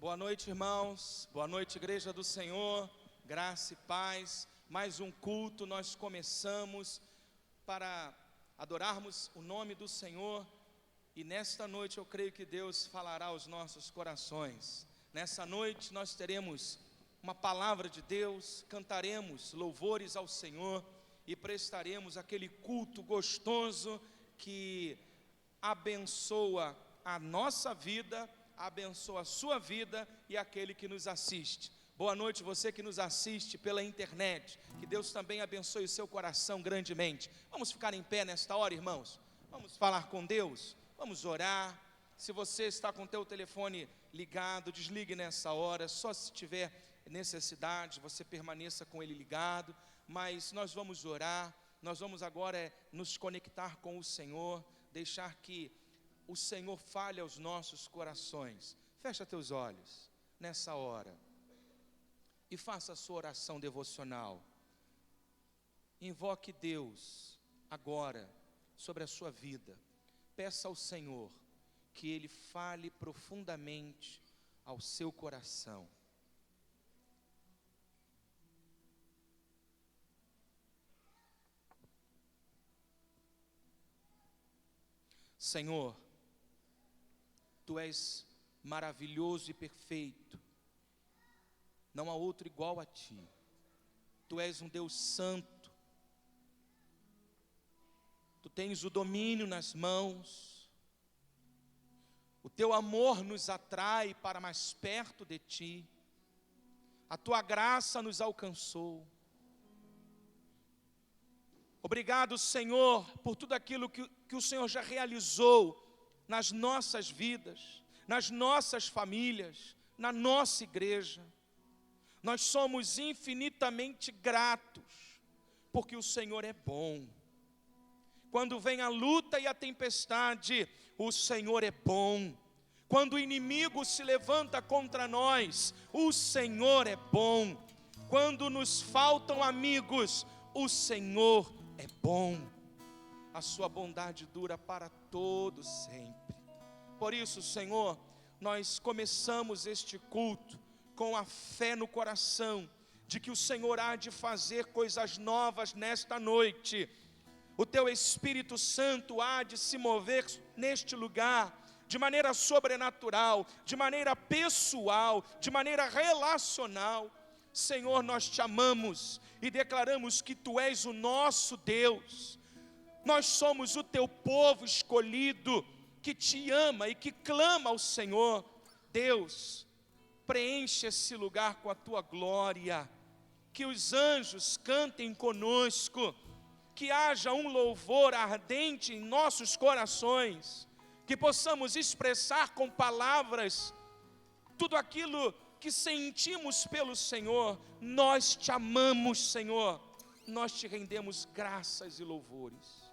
Boa noite, irmãos. Boa noite, igreja do Senhor. Graça e paz. Mais um culto nós começamos para adorarmos o nome do Senhor. E nesta noite eu creio que Deus falará aos nossos corações. Nessa noite nós teremos uma palavra de Deus, cantaremos louvores ao Senhor e prestaremos aquele culto gostoso que abençoa a nossa vida, abençoa a sua vida e aquele que nos assiste. Boa noite, você que nos assiste pela internet. Que Deus também abençoe o seu coração grandemente. Vamos ficar em pé nesta hora, irmãos? Vamos falar com Deus? Vamos orar. Se você está com o teu telefone ligado, desligue nessa hora. Só se tiver necessidade, você permaneça com ele ligado. Mas nós vamos orar. Nós vamos agora nos conectar com o Senhor. Deixar que o Senhor fale aos nossos corações. Fecha teus olhos nessa hora e faça a sua oração devocional. Invoque Deus agora sobre a sua vida. Peça ao Senhor que Ele fale profundamente ao seu coração. Senhor, Tu és maravilhoso e perfeito, não há outro igual a Ti. Tu és um Deus santo, Tu tens o domínio nas mãos, o Teu amor nos atrai para mais perto de Ti, a Tua graça nos alcançou. Obrigado, Senhor, por tudo aquilo que o Senhor já realizou nas nossas vidas, nas nossas famílias, na nossa igreja. Nós somos infinitamente gratos, porque o Senhor é bom. Quando vem a luta e a tempestade, o Senhor é bom. Quando o inimigo se levanta contra nós, o Senhor é bom. Quando nos faltam amigos, o Senhor é bom. A sua bondade dura para todo sempre. Por isso, Senhor, nós começamos este culto com a fé no coração de que o Senhor há de fazer coisas novas nesta noite. O Teu Espírito Santo há de se mover neste lugar de maneira sobrenatural, de maneira pessoal, de maneira relacional. Senhor, nós Te amamos e declaramos que Tu és o nosso Deus. Nós somos o Teu povo escolhido, que Te ama e que clama ao Senhor. Deus, preenche esse lugar com a Tua glória, que os anjos cantem conosco, que haja um louvor ardente em nossos corações, que possamos expressar com palavras tudo aquilo que sentimos pelo Senhor. Nós Te amamos, Senhor, nós Te rendemos graças e louvores.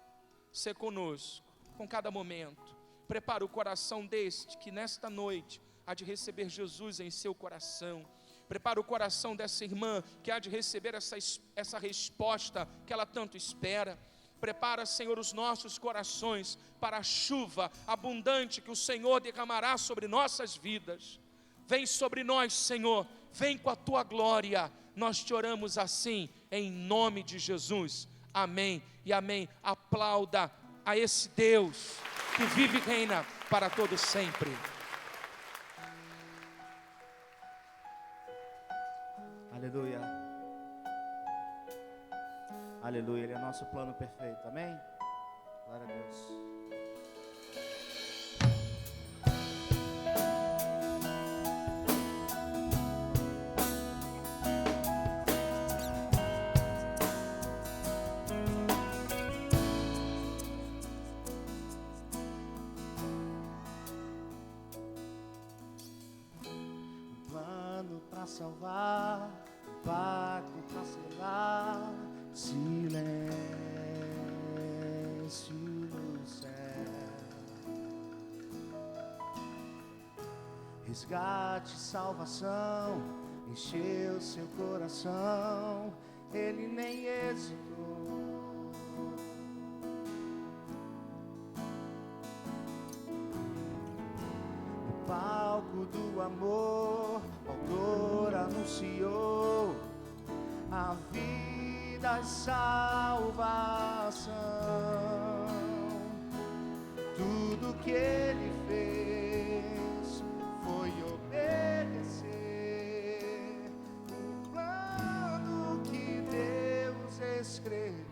Sê conosco, com cada momento. Prepara o coração deste que nesta noite há de receber Jesus em seu coração. Prepara o coração dessa irmã que há de receber essa resposta que ela tanto espera. Prepara, Senhor, os nossos corações para a chuva abundante que o Senhor derramará sobre nossas vidas. Vem sobre nós, Senhor, vem com a Tua glória. Nós Te oramos assim, em nome de Jesus. Amém e amém. Aplauda a esse Deus que vive e reina para todo sempre. Aleluia. Aleluia. Ele é nosso plano perfeito. Amém? Glória a Deus. Salvar, pacto para selar, silêncio no céu, resgate, salvação, encheu seu coração, ele nem hesitou. No palco do amor, o autor anunciou a vida e salvação. Tudo que ele fez foi obedecer o plano que Deus escreveu.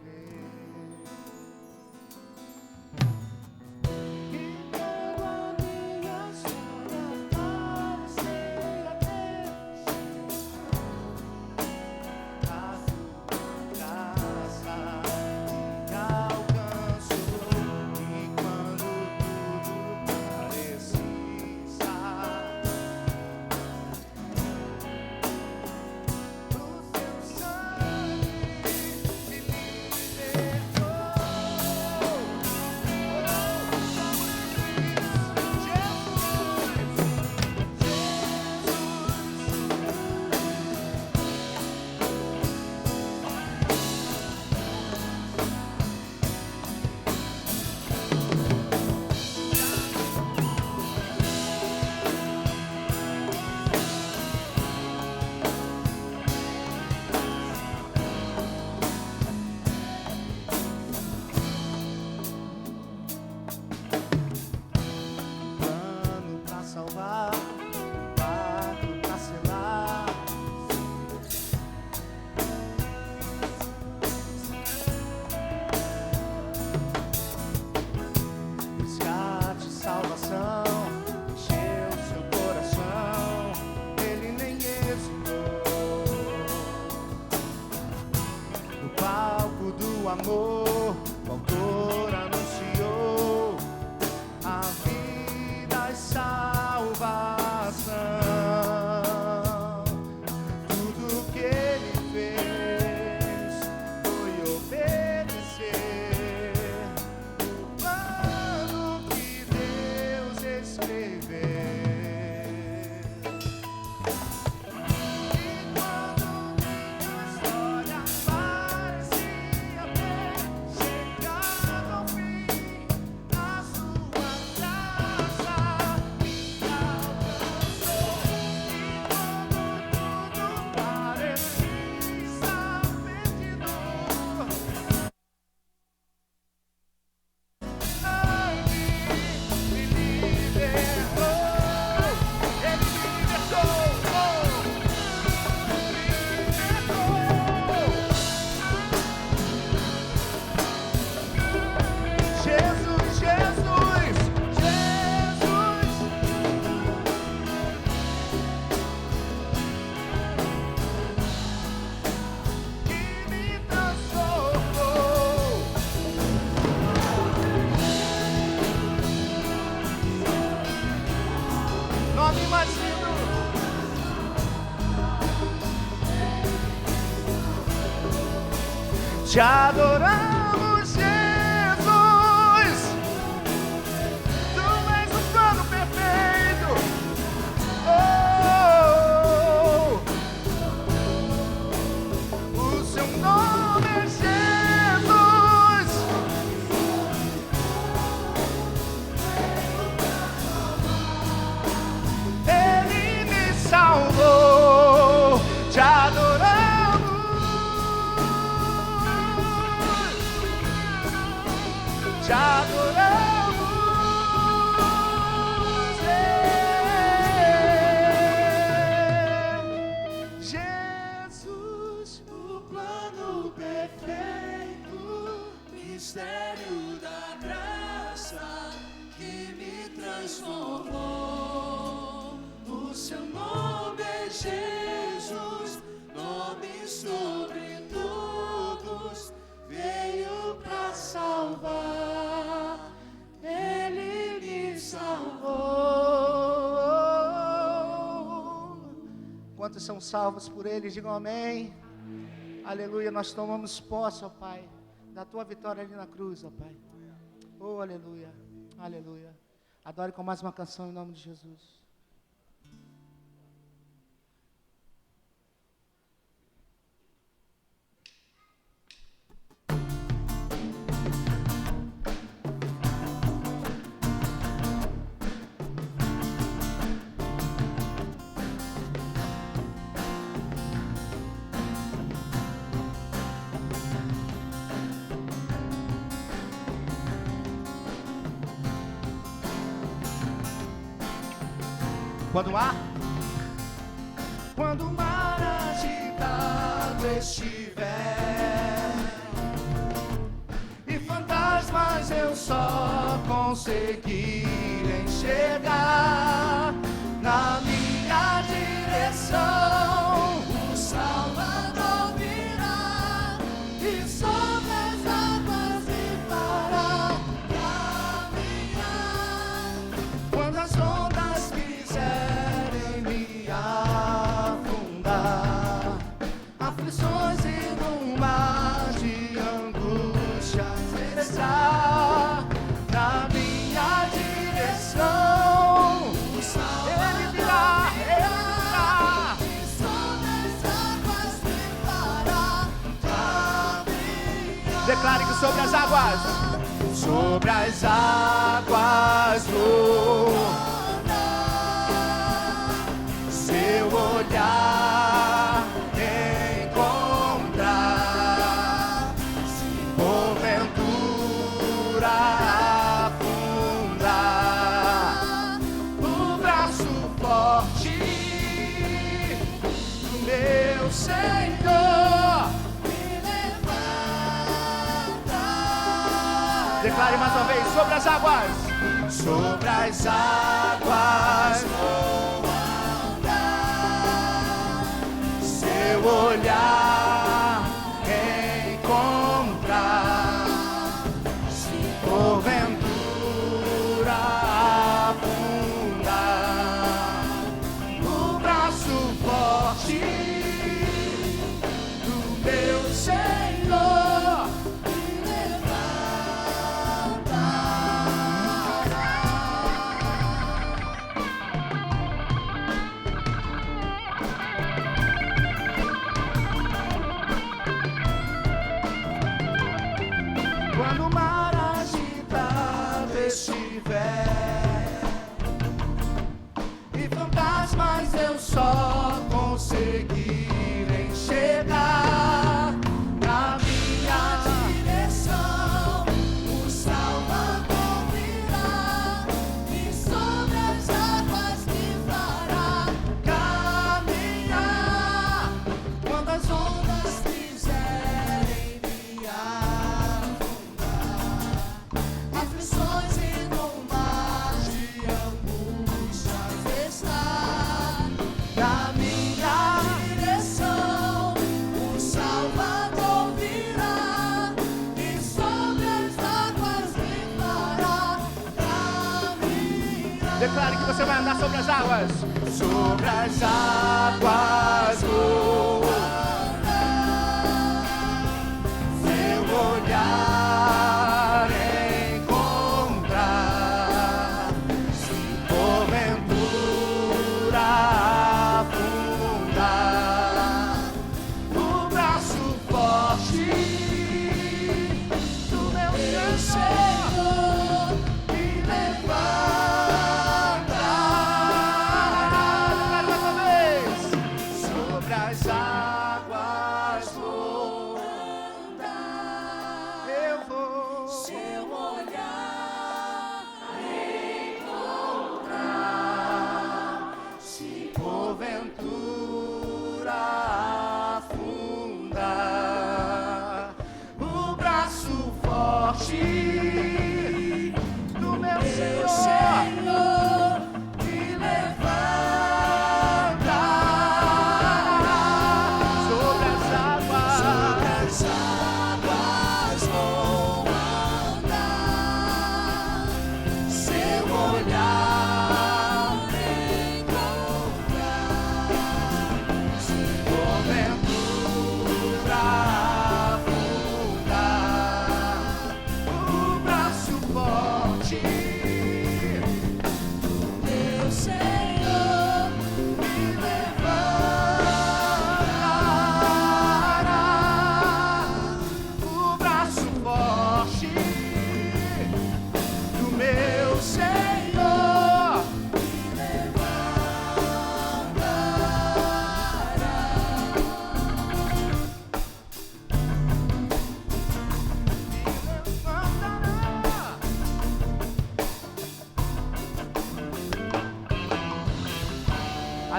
Amor, o autor anunciou a vida e salvação. Tudo que ele fez foi obedecer o plano que Deus escreveu. Te adoramos, Jesus. Tu és o plano perfeito. O seu nome é Jesus. Ele me salvou. Te adoramos. Te adoramos, Jesus, o plano perfeito, mistério da graça que me transformou. O seu nome é Jesus, nome sobre todos, veio pra salvar. Quantos são salvos por Ele? Digam amém. Aleluia, nós tomamos posse, ó Pai, da Tua vitória ali na cruz, ó Pai. Oh, aleluia, aleluia. Adore com mais uma canção em nome de Jesus. Quando o mar agitado estiver e fantasmas eu só conseguir enxergar na minha direção, o Salvador virá e sobre as águas me fará caminhar. Quando as ondas quiserem me afundar, aflições e num mar de angústias está na minha direção, ele virá, e sobre as águas me fará caminhar. Declare que sobre as águas vou andar, seu olhar encontrar, se porventura afundar, o braço forte do meu Senhor me levanta. Declare mais uma vez, sobre as águas vou andar, seu olhar encontrar, se porventura afundar, o braço forte do meu Senhor me levanta. Quando o mar agitado estiver e fantasmas eu só conseguir enxergar na minha direção, o Salvador virá e sobre as águas me fará caminhar. Quando as ondas quiserem me afundar, aflições e no mar de angústias está na minha direção, o Salvador virá e sobre as águas me fará caminhar. Declare que você vai andar sobre as águas. Sobre as águas vou andar, seu olhar encontrar, se porventura afundar, o braço forte do meu Senhor me levanta. Mais uma vez.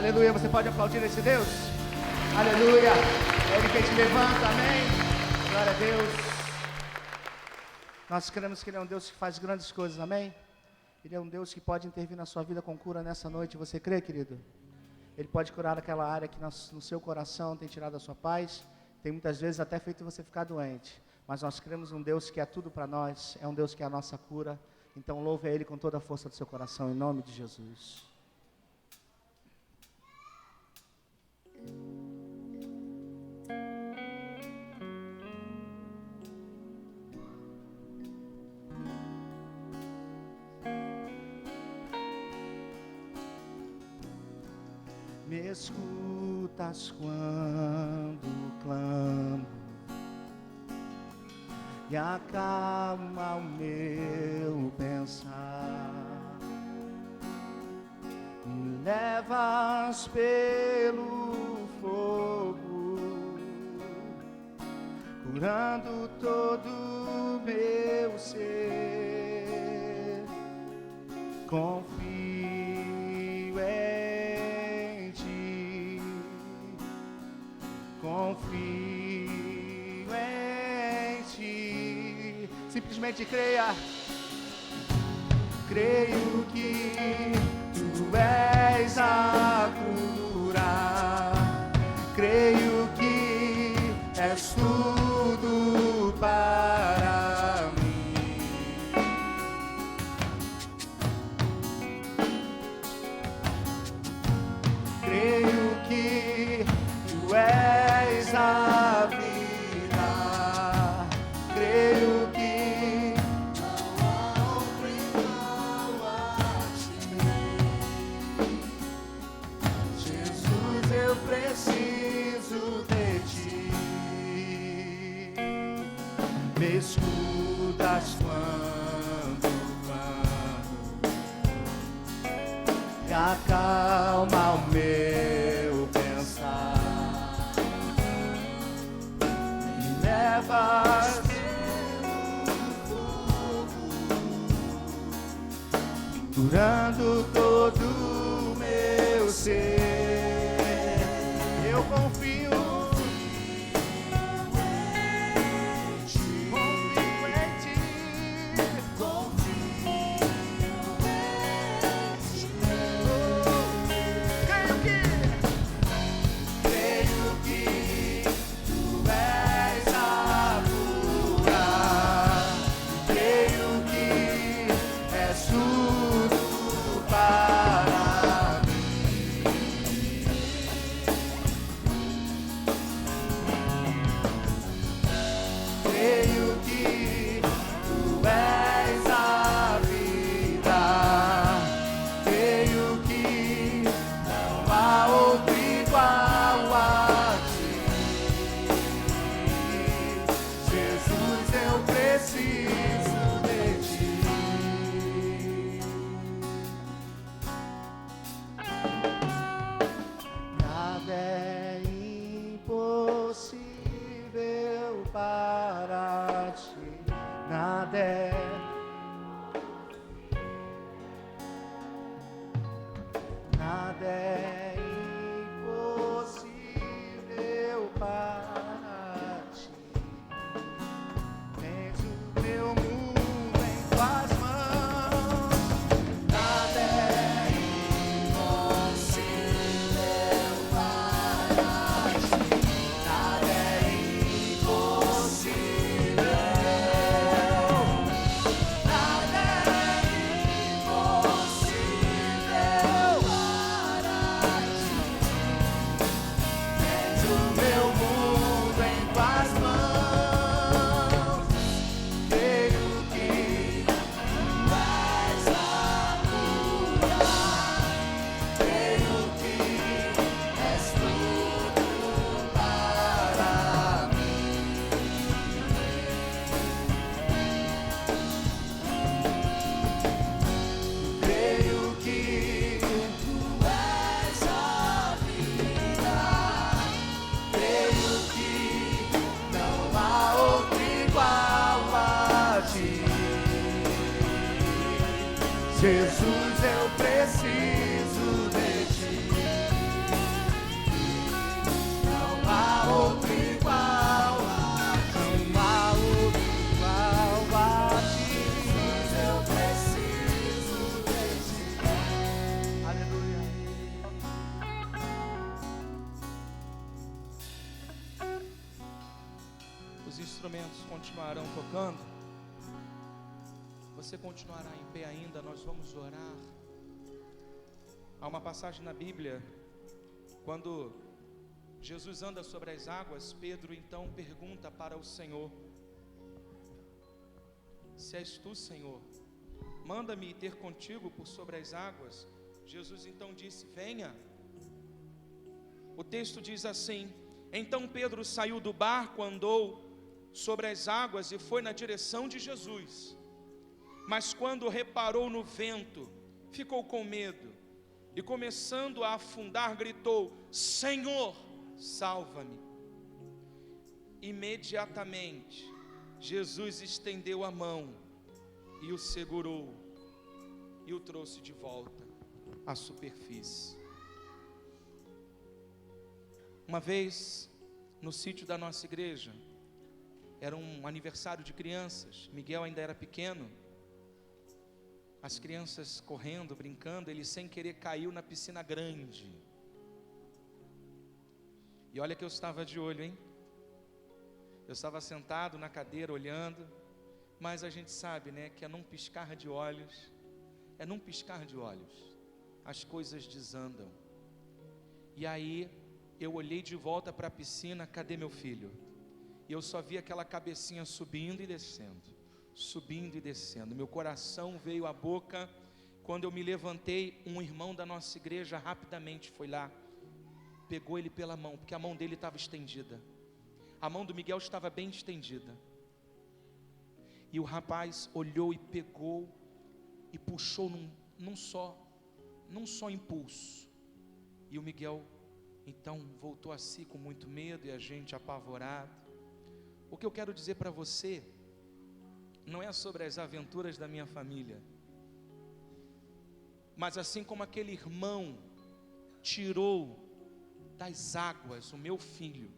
Aleluia, você pode aplaudir esse Deus? Aleluia, é Ele quem te levanta, amém? Glória a Deus. Nós cremos que Ele é um Deus que faz grandes coisas, amém? Ele é um Deus que pode intervir na sua vida com cura nessa noite, você crê, querido? Ele pode curar aquela área que no seu coração tem tirado a sua paz, tem muitas vezes até feito você ficar doente, mas nós cremos um Deus que é tudo para nós, é um Deus que é a nossa cura, então louve a Ele com toda a força do seu coração, em nome de Jesus. Me escutas quando clamo e acalma o meu pensar. Me levas pelo fogo, curando todo o meu ser. Confio em ti, confio em ti. Simplesmente creia. Creio que tu és a cura. Creio que és tudo para mim. Creio que tu és a vida. Creio que não há outro igual a ti. Jesus, eu preciso de ti. Me escutas quando clamo e acalma o meu pensar. Me levas curando todo o meu ser. Eu confio em ti, confio em ti, confio em ti. Creio que tu és a cura. Creio que és tudo para mim. Creio que tu és a vida. Creio que não há outro igual a ti. Jesus, eu preciso de ti. Nada é impossível para ti. Nada é. Nada é impossível para ti. Tens o meu mundo em tuas mãos. Nada é impossível para ti. Nada é impossível. Nada é impossível para ti. Tens o meu mundo em tuas mãos. Creio que tu és a cura. Creio que és tudo para mim. Creio que tu és a vida. Creio que não há outro igual a ti. Jesus, eu preciso de ti. os instrumentos continuarão tocando, você continuará em pé ainda, nós vamos orar. Há uma passagem na Bíblia, quando Jesus anda sobre as águas, Pedro então pergunta para o Senhor: se és tu, Senhor, manda-me ir ter contigo por sobre as águas. Jesus então disse: venha. O texto diz assim: então Pedro saiu do barco, andou sobre as águas e foi na direção de Jesus. Mas quando reparou no vento, ficou com medo e, começando a afundar, gritou: Senhor, salva-me. Imediatamente Jesus estendeu a mão e o segurou e o trouxe de volta à superfície. Uma vez, no sítio da nossa igreja, era um aniversário de crianças. Miguel ainda era pequeno. As crianças correndo, brincando, ele sem querer caiu na piscina grande. E olha que eu estava de olho, hein? Eu estava sentado na cadeira olhando, mas a gente sabe, né, que é num piscar de olhos, as coisas desandam. E aí, eu olhei de volta para a piscina, cadê meu filho? E eu só vi aquela cabecinha subindo e descendo, meu coração veio à boca. Quando eu me levantei, um irmão da nossa igreja rapidamente foi lá, pegou ele pela mão, porque a mão dele estava estendida, a mão do Miguel estava bem estendida, e o rapaz olhou e pegou, e puxou num só impulso, e o Miguel então voltou a si com muito medo, e a gente apavorado. O que eu quero dizer para você, não é sobre as aventuras da minha família, mas assim como aquele irmão tirou das águas o meu filho,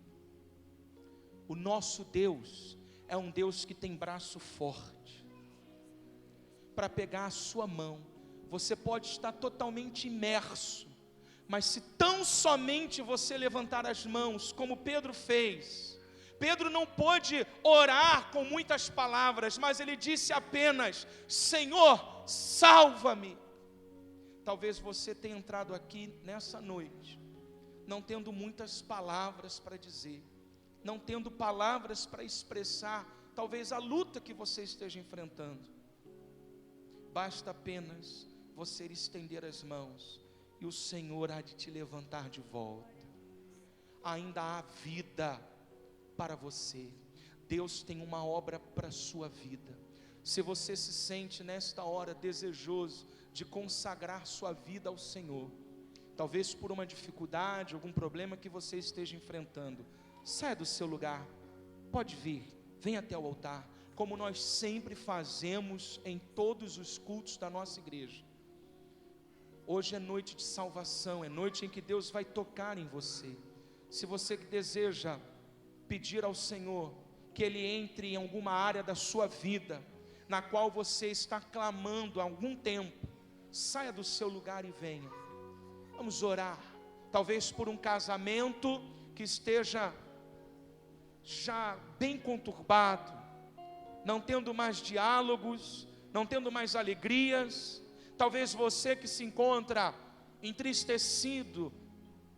o nosso Deus é um Deus que tem braço forte para pegar a sua mão. Você pode estar totalmente imerso, mas se tão somente você levantar as mãos, como Pedro fez. Pedro não pôde orar com muitas palavras, mas ele disse apenas: Senhor, salva-me. Talvez você tenha entrado aqui nessa noite, não tendo muitas palavras para dizer, não tendo palavras para expressar, talvez a luta que você esteja enfrentando. Basta apenas você estender as mãos, e o Senhor há de te levantar de volta. Ainda há vida para você. Deus tem uma obra para a sua vida. Se você se sente nesta hora desejoso de consagrar sua vida ao Senhor, talvez por uma dificuldade, algum problema que você esteja enfrentando, saia do seu lugar, pode vir, vem até o altar, como nós sempre fazemos em todos os cultos da nossa igreja. Hoje é noite de salvação, é noite em que Deus vai tocar em você. Se você deseja pedir ao Senhor que Ele entre em alguma área da sua vida, na qual você está clamando há algum tempo, saia do seu lugar e venha. Vamos orar, talvez por um casamento que esteja já bem conturbado, não tendo mais diálogos, não tendo mais alegrias. Talvez você que se encontra entristecido,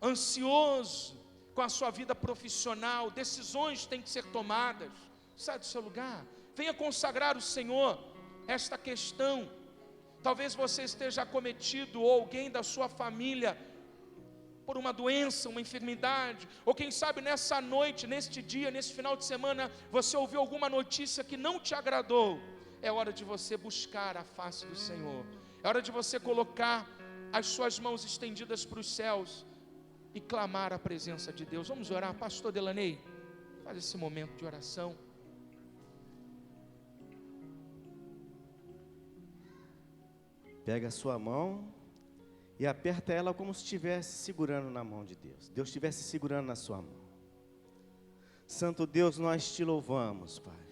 ansioso com a sua vida profissional, decisões têm que ser tomadas. Sai do seu lugar, venha consagrar ao Senhor esta questão. Talvez você esteja acometido, ou alguém da sua família, por uma doença, uma enfermidade, ou quem sabe nessa noite, neste dia, nesse final de semana, você ouviu alguma notícia que não te agradou. É hora de você buscar a face do Senhor, é hora de você colocar as suas mãos estendidas para os céus e clamar a presença de Deus. Vamos orar. Pastor Delaney, faz esse momento de oração. Pega a sua mão e aperta ela como se estivesse segurando na mão de Deus. Deus estivesse segurando na sua mão. Santo Deus, nós te louvamos, Pai,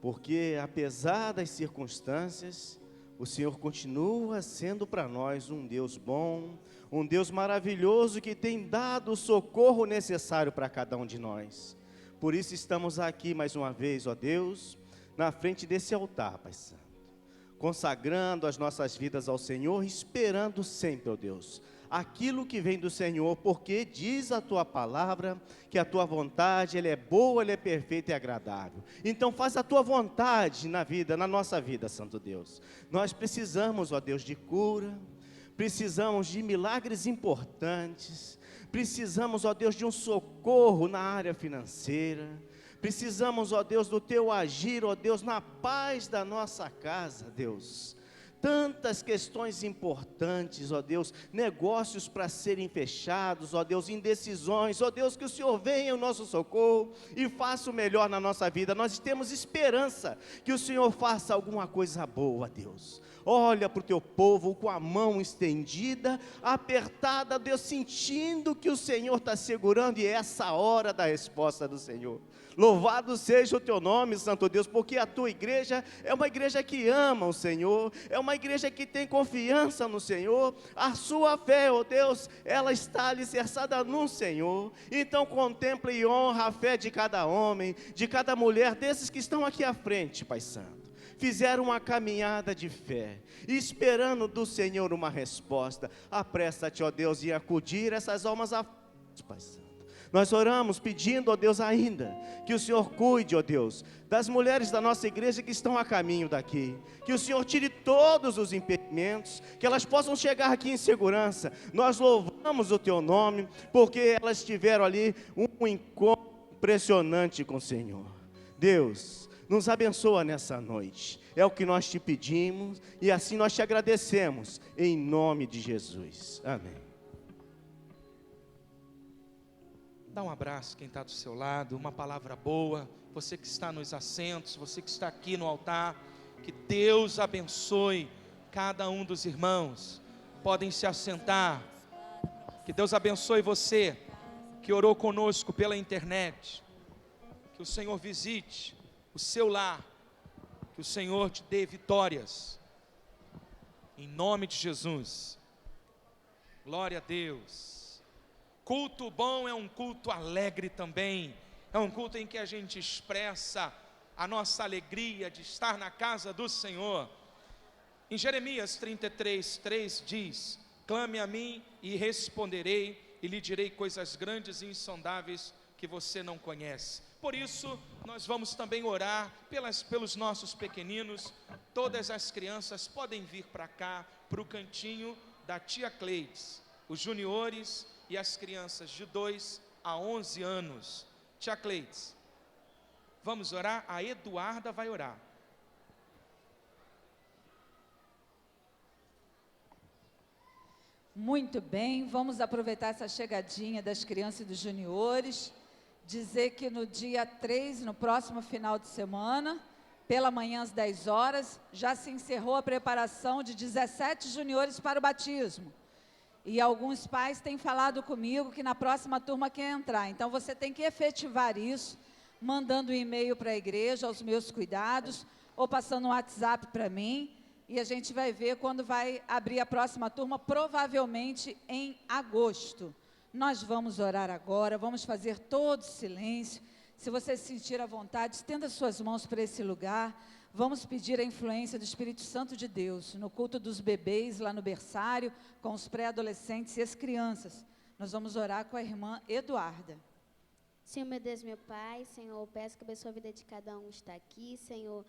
porque apesar das circunstâncias, o Senhor continua sendo para nós um Deus bom, um Deus maravilhoso que tem dado o socorro necessário para cada um de nós. Por isso estamos aqui mais uma vez, ó Deus, na frente desse altar, Pai Santo, consagrando as nossas vidas ao Senhor, esperando sempre, ó Deus, aquilo que vem do Senhor, porque diz a Tua palavra que a Tua vontade, ela é boa, ela é perfeita e agradável. Então faz a Tua vontade na nossa vida, Santo Deus. Nós precisamos, ó Deus, de cura, precisamos de milagres importantes, precisamos, ó Deus, de um socorro na área financeira, precisamos, ó Deus, do Teu agir, ó Deus, na paz da nossa casa, Deus. Tantas questões importantes, ó Deus, negócios para serem fechados, ó Deus, indecisões, ó Deus, que o Senhor venha ao nosso socorro e faça o melhor na nossa vida. Nós temos esperança que o Senhor faça alguma coisa boa, Deus. Olha para o Teu povo com a mão estendida, apertada, Deus, sentindo que o Senhor está segurando, e é essa hora da resposta do Senhor. Louvado seja o Teu nome, Santo Deus, porque a Tua igreja é uma igreja que ama o Senhor, é uma igreja que tem confiança no Senhor, a sua fé, ó Deus, ela está alicerçada no Senhor. Então contempla e honra a fé de cada homem, de cada mulher, desses que estão aqui à frente, Pai Santo. Fizeram uma caminhada de fé, esperando do Senhor uma resposta. Apressa-te, ó Deus, em acudir essas almas aflitas, Pai Santo. Nós oramos pedindo, ó Deus, ainda que o Senhor cuide, ó Deus, das mulheres da nossa igreja que estão a caminho daqui, que o Senhor tire todos os impedimentos, que elas possam chegar aqui em segurança. Nós louvamos o Teu nome, porque elas tiveram ali um encontro impressionante com o Senhor. Deus, nos abençoa nessa noite, é o que nós Te pedimos, e assim nós Te agradecemos, em nome de Jesus, amém. Dá um abraço quem está do seu lado, uma palavra boa, você que está nos assentos, você que está aqui no altar, que Deus abençoe cada um dos irmãos. Podem se assentar. Que Deus abençoe você que orou conosco pela internet, que o Senhor visite o seu lar, que o Senhor te dê vitórias, em nome de Jesus. Glória a Deus. Culto bom é um culto alegre também, é um culto em que a gente expressa a nossa alegria de estar na casa do Senhor. Em Jeremias 33:3 diz: clame a mim e responderei, e lhe direi coisas grandes e insondáveis que você não conhece. Por isso, nós vamos também orar pelos nossos pequeninos. Todas as crianças podem vir para cá, para o cantinho da tia Cleides, os juniores e as crianças de 2 a 11 anos. Tia Cleides, vamos orar? A Eduarda vai orar. Muito bem, vamos aproveitar essa chegadinha das crianças e dos juniores, dizer que no dia 3, no próximo final de semana, pela manhã às 10 horas, já se encerrou a preparação de 17 juniores para o batismo. E alguns pais têm falado comigo que na próxima turma quer entrar. Então você tem que efetivar isso, mandando um e-mail para a igreja, aos meus cuidados, ou passando um WhatsApp para mim. E a gente vai ver quando vai abrir a próxima turma, provavelmente em agosto. Nós vamos orar agora, vamos fazer todo silêncio. Se você se sentir à vontade, estenda suas mãos para esse lugar. Vamos pedir a influência do Espírito Santo de Deus no culto dos bebês, lá no berçário, com os pré-adolescentes e as crianças. Nós vamos orar com a irmã Eduarda. Senhor, meu Deus, meu Pai, Senhor, eu peço que abençoe a vida de cada um que está aqui, Senhor,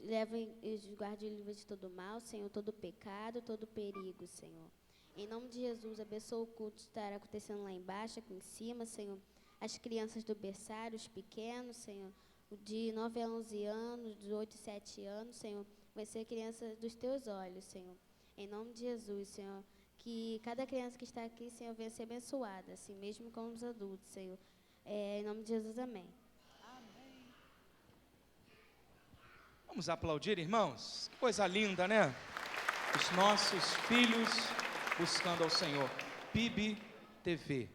leve e guarde o livro de todo mal, Senhor, todo pecado, todo perigo, Senhor. Em nome de Jesus, abençoa o culto que estará acontecendo lá embaixo, aqui em cima, Senhor, as crianças do berçário, os pequenos, Senhor, de 9 a 11 anos, de 8 a 7 anos, Senhor, vai ser criança dos Teus olhos, Senhor. Em nome de Jesus, Senhor, que cada criança que está aqui, Senhor, venha ser abençoada, assim mesmo como os adultos, Senhor. Em nome de Jesus, amém. Amém. Vamos aplaudir, irmãos? Que coisa linda, né? Os nossos filhos buscando ao Senhor. PIB TV.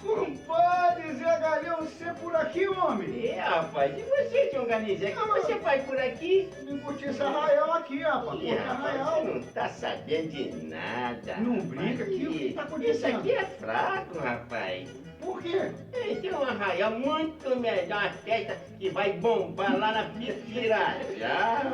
Compadre Zé Galhão, sempre por aqui, homem? Rapaz, e você, Tião Garnizé, o que você faz por aqui? Vim curtir esse arraial aqui, rapaz. Curtir Rapaz, arraial. você não tá sabendo de nada. Não brinca aqui, o que tá acontecendo? Isso aqui é fraco, rapaz. Por quê? Tem um arraial muito melhor, uma festa que vai bombar lá na Pirajá.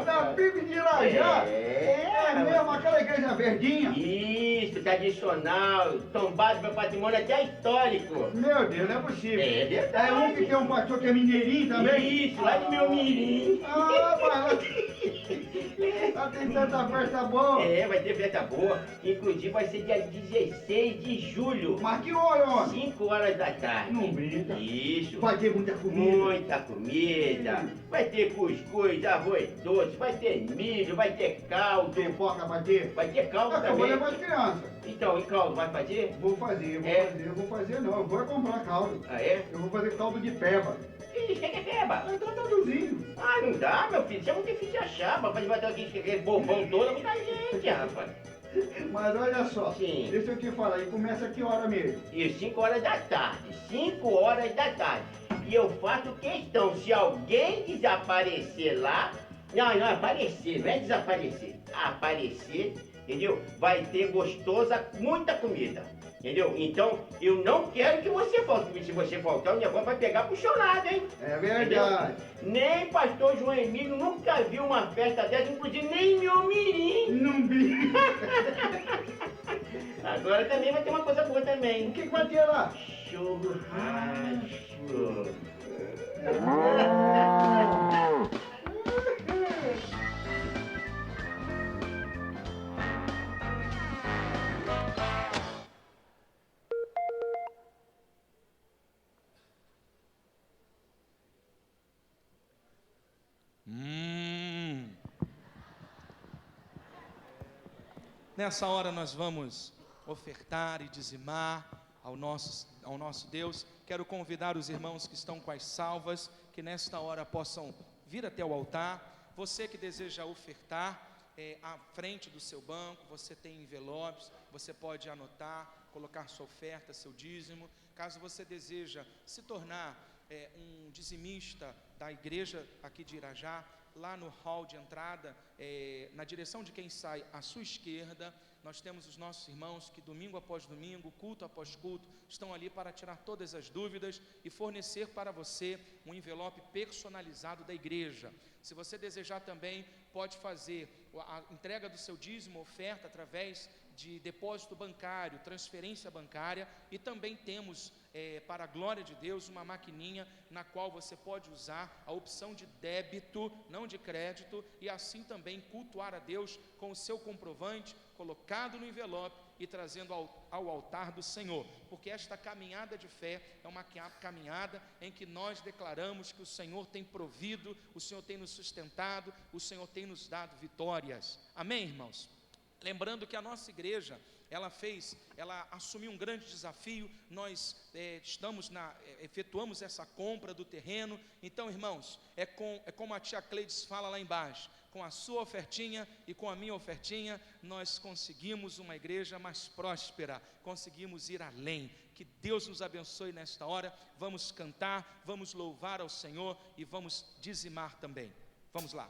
Na Pipe de Irajá? É mesmo, aquela igreja verdinha? Isso, tradicional, tombado meu patrimônio até histórico. Meu Deus, não é possível. É verdade. É um que tem um pastor que é mineirinho também? Isso, lá de meu mirim. Ah, mas lá tem tanta festa boa. Vai ter festa boa. Inclusive vai ser dia 16 de julho. Mas que hora, homem? 5 horas da tarde. Não brinca. Isso. Vai ter muita comida. Muita comida. Vai ter cuscuz, arroz doce, vai ter milho, vai ter caldo. Pipoca vai ter? Vai ter caldo Eu vou também. levar as crianças. Então, e caldo, vai fazer? Vou fazer. Eu vou fazer não, eu vou comprar caldo. Ah, é? Eu vou fazer caldo de peba. Ih, o que é peba? Então tá traduzindo. Ah, não dá, meu filho. Isso é muito difícil de achar. Pra fazer bater aquele bobão todo, é muita gente, rapaz. Mas olha só, Sim. deixa eu te falar, e começa que hora mesmo? E 5 horas da tarde. 5 horas da tarde. E eu faço questão, se alguém desaparecer lá, não aparecer, não é desaparecer, aparecer, entendeu? Vai ter gostosa, muita comida, entendeu? Então, eu não quero que você falte, porque se você faltar, o negócio vai pegar pro seu lado, hein? É verdade. Entendeu? Nem pastor João Emílio nunca viu uma festa dessa, inclusive nem meu mirim. Não vi. Agora também vai ter uma coisa boa também. O que vai ter lá? Churrasco. Nessa hora nós vamos ofertar e dizimar ao nosso Deus. Quero convidar os irmãos que estão com as salvas, que nesta hora possam vir até o altar. Você que deseja ofertar, à frente do seu banco, você tem envelopes, você pode anotar, colocar sua oferta, seu dízimo. Caso você deseja se tornar um dizimista da igreja aqui de Irajá, lá no hall de entrada, na direção de quem sai à sua esquerda, nós temos os nossos irmãos que domingo após domingo, culto após culto, estão ali para tirar todas as dúvidas e fornecer para você um envelope personalizado da igreja. Se você desejar também, pode fazer a entrega do seu dízimo, oferta através de depósito bancário, transferência bancária, e também temos, para a glória de Deus, uma maquininha na qual você pode usar a opção de débito, não de crédito, e assim também cultuar a Deus com o seu comprovante colocado no envelope e trazendo ao altar do Senhor, porque esta caminhada de fé é uma caminhada em que nós declaramos que o Senhor tem provido, o Senhor tem nos sustentado, o Senhor tem nos dado vitórias. Amém, irmãos? Lembrando que a nossa igreja, ela assumiu um grande desafio. Nós efetuamos essa compra do terreno. Então, irmãos, é como a tia Cleides fala lá embaixo, com a sua ofertinha e com a minha ofertinha, nós conseguimos uma igreja mais próspera, conseguimos ir além. Que Deus nos abençoe nesta hora. Vamos cantar, vamos louvar ao Senhor e vamos dizimar também. Vamos lá.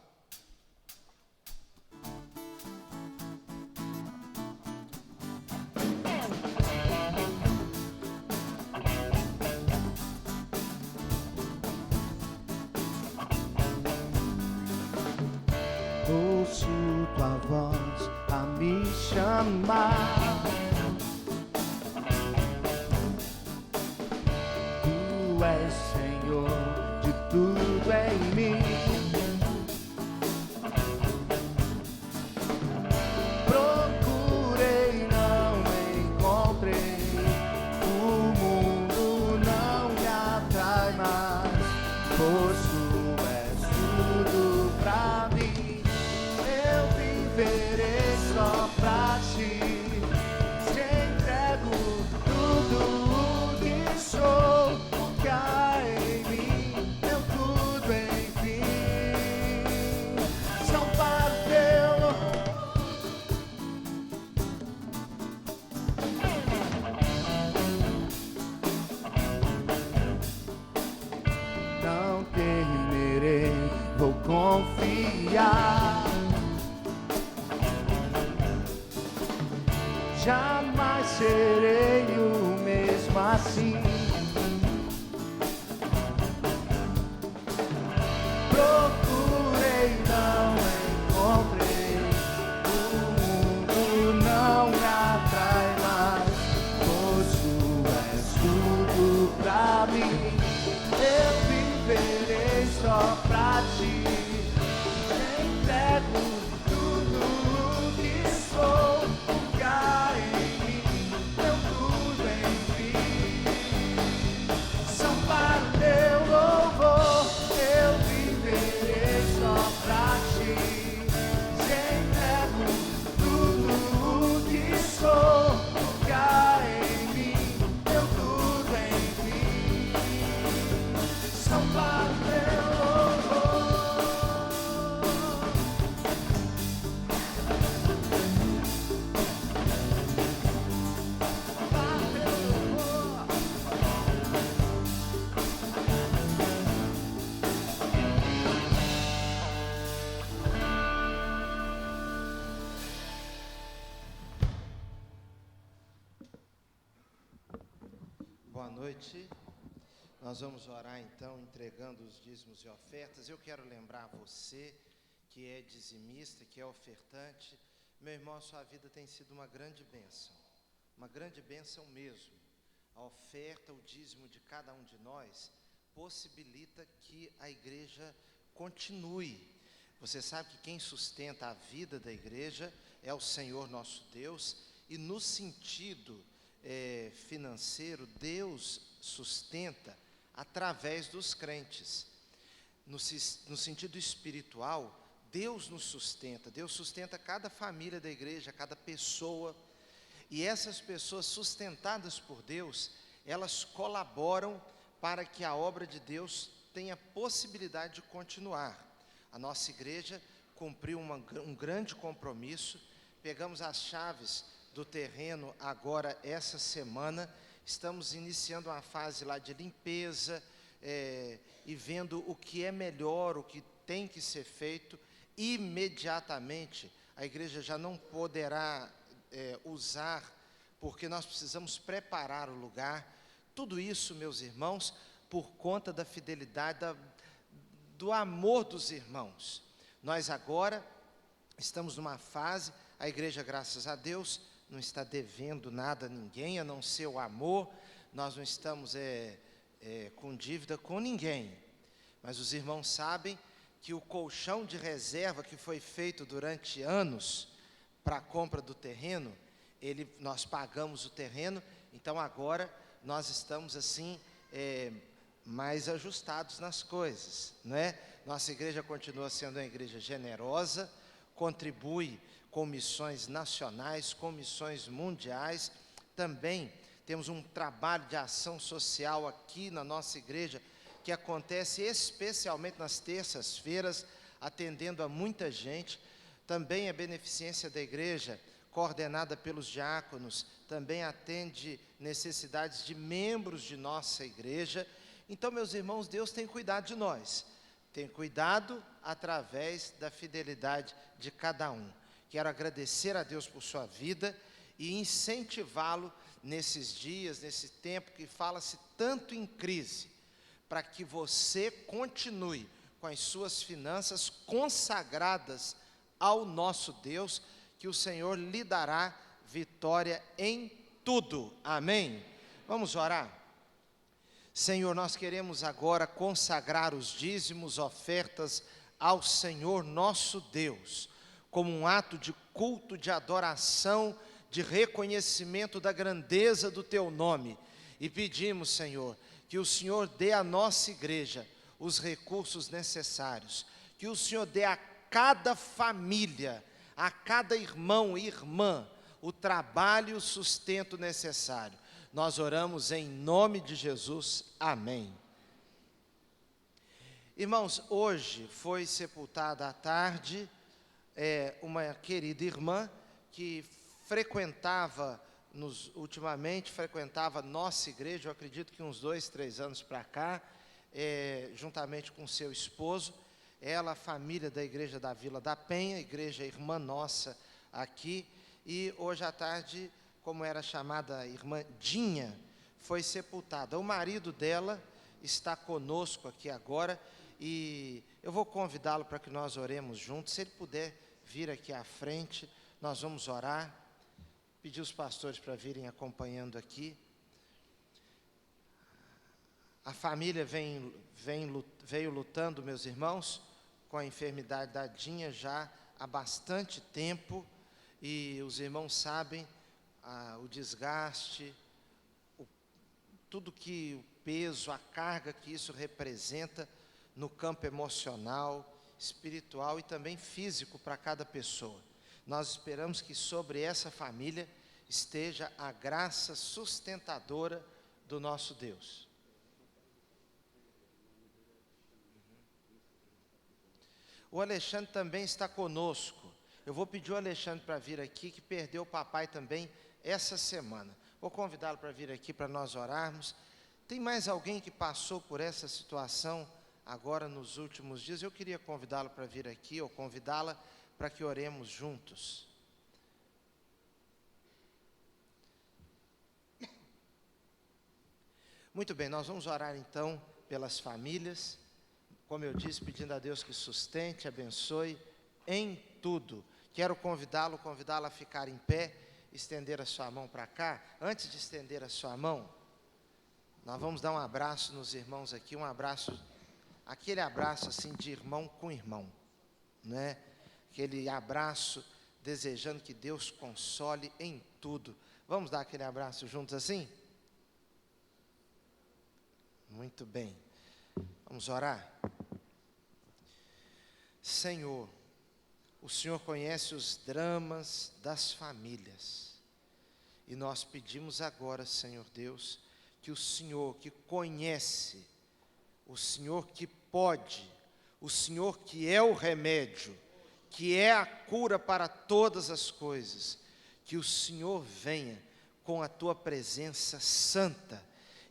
Ouço tua voz a me chamar. Tu és Senhor de tudo em mim. Procurei, não encontrei. O mundo não me atrai mais, pois tu és tudo pra mim. Viverei só pra ti, te entrego tudo o que sou, o que há em mim, meu tudo enfim. confiar. Jamais serei o mesmo assim. Procurei, não encontrei. O mundo não me atrai mais, pois tu és tudo pra mim. Eu viverei só pra ti. Entrego tudo o que sou. Há em mim, teu tudo em mim. São para o teu louvor. Eu viverei só pra ti. Te entrego tudo o que sou. Há em mim, teu tudo em mim. São para o teu louvor. Para o teu louvor. Boa noite. Nós vamos orar então, entregando os dízimos e ofertas. Eu quero lembrar você que é dizimista, que é ofertante, meu irmão, a sua vida tem sido uma grande bênção mesmo. A oferta, o dízimo de cada um de nós possibilita que a igreja continue. Você sabe que quem sustenta a vida da igreja é o Senhor nosso Deus, e no sentido financeiro, Deus sustenta através dos crentes. No sentido espiritual, Deus nos sustenta, Deus sustenta cada família da igreja, cada pessoa, e essas pessoas sustentadas por Deus, elas colaboram para que a obra de Deus tenha possibilidade de continuar. A nossa igreja cumpriu um grande compromisso. Pegamos as chaves do terreno agora essa semana, estamos iniciando uma fase lá de limpeza, e vendo o que é melhor, o que tem que ser feito. Imediatamente a igreja já não poderá usar, porque nós precisamos preparar o lugar. Tudo isso, meus irmãos, por conta da fidelidade, do amor dos irmãos. Nós agora estamos numa fase, a igreja, graças a Deus, não está devendo nada a ninguém, a não ser o amor. Nós não estamos com dívida com ninguém, mas os irmãos sabem que o colchão de reserva que foi feito durante anos para a compra do terreno, nós pagamos o terreno, então agora nós estamos assim mais ajustados nas coisas, não é? Nossa igreja continua sendo uma igreja generosa, contribui com missões nacionais, com missões mundiais. Também temos um trabalho de ação social aqui na nossa igreja, que acontece especialmente nas terças-feiras, atendendo a muita gente. Também a beneficência da igreja, coordenada pelos diáconos, também atende necessidades de membros de nossa igreja. Então, meus irmãos, Deus tem cuidado de nós, tem cuidado através da fidelidade de cada um. Quero agradecer a Deus por sua vida e incentivá-lo nesses dias, nesse tempo que fala-se tanto em crise, para que você continue com as suas finanças consagradas ao nosso Deus, que o Senhor lhe dará vitória em tudo. Amém? Vamos orar? Senhor, nós queremos agora consagrar os dízimos, ofertas ao Senhor nosso Deus, como um ato de culto, de adoração, de reconhecimento da grandeza do Teu nome. E pedimos, Senhor, que o Senhor dê à nossa igreja os recursos necessários, que o Senhor dê a cada família, a cada irmão e irmã, o trabalho e o sustento necessário. Nós oramos em nome de Jesus. Amém. Irmãos, hoje foi sepultada à tarde uma querida irmã que ultimamente frequentava nossa igreja, eu acredito que uns 2, 3 anos para cá, juntamente com seu esposo. ela, a família da igreja da Vila da Penha, igreja irmã nossa aqui, e hoje à tarde, como era chamada a irmã Dinha, foi sepultada. O marido dela está conosco aqui agora, e eu vou convidá-lo para que nós oremos juntos. Se ele puder vir aqui à frente, nós vamos orar, pedir os pastores para virem acompanhando aqui. A família veio lutando, meus irmãos, com a enfermidade da Dinha já há bastante tempo, e os irmãos sabem o desgaste, tudo que o peso, a carga que isso representa no campo emocional, espiritual e também físico para cada pessoa. Nós esperamos que sobre essa família esteja a graça sustentadora do nosso Deus. O Alexandre também está conosco. Eu vou pedir o Alexandre para vir aqui, que perdeu o papai também essa semana. Vou convidá-lo para vir aqui para nós orarmos. Tem mais alguém que passou por essa situação agora nos últimos dias? Eu queria convidá-lo para vir aqui, ou convidá-la para que oremos juntos. Muito bem, nós vamos orar então pelas famílias, como eu disse, pedindo a Deus que sustente, abençoe em tudo. Quero convidá-la a ficar em pé, estender a sua mão para cá. Antes de estender a sua mão, nós vamos dar um abraço nos irmãos aqui, um abraço, aquele abraço assim de irmão com irmão, né? Aquele abraço desejando que Deus console em tudo. Vamos dar aquele abraço juntos assim? Muito bem. Vamos orar? Senhor, o Senhor conhece os dramas das famílias, e nós pedimos agora, Senhor Deus, que o Senhor que conhece, o Senhor que pode, o Senhor que é o remédio, que é a cura para todas as coisas, que o Senhor venha com a Tua presença santa,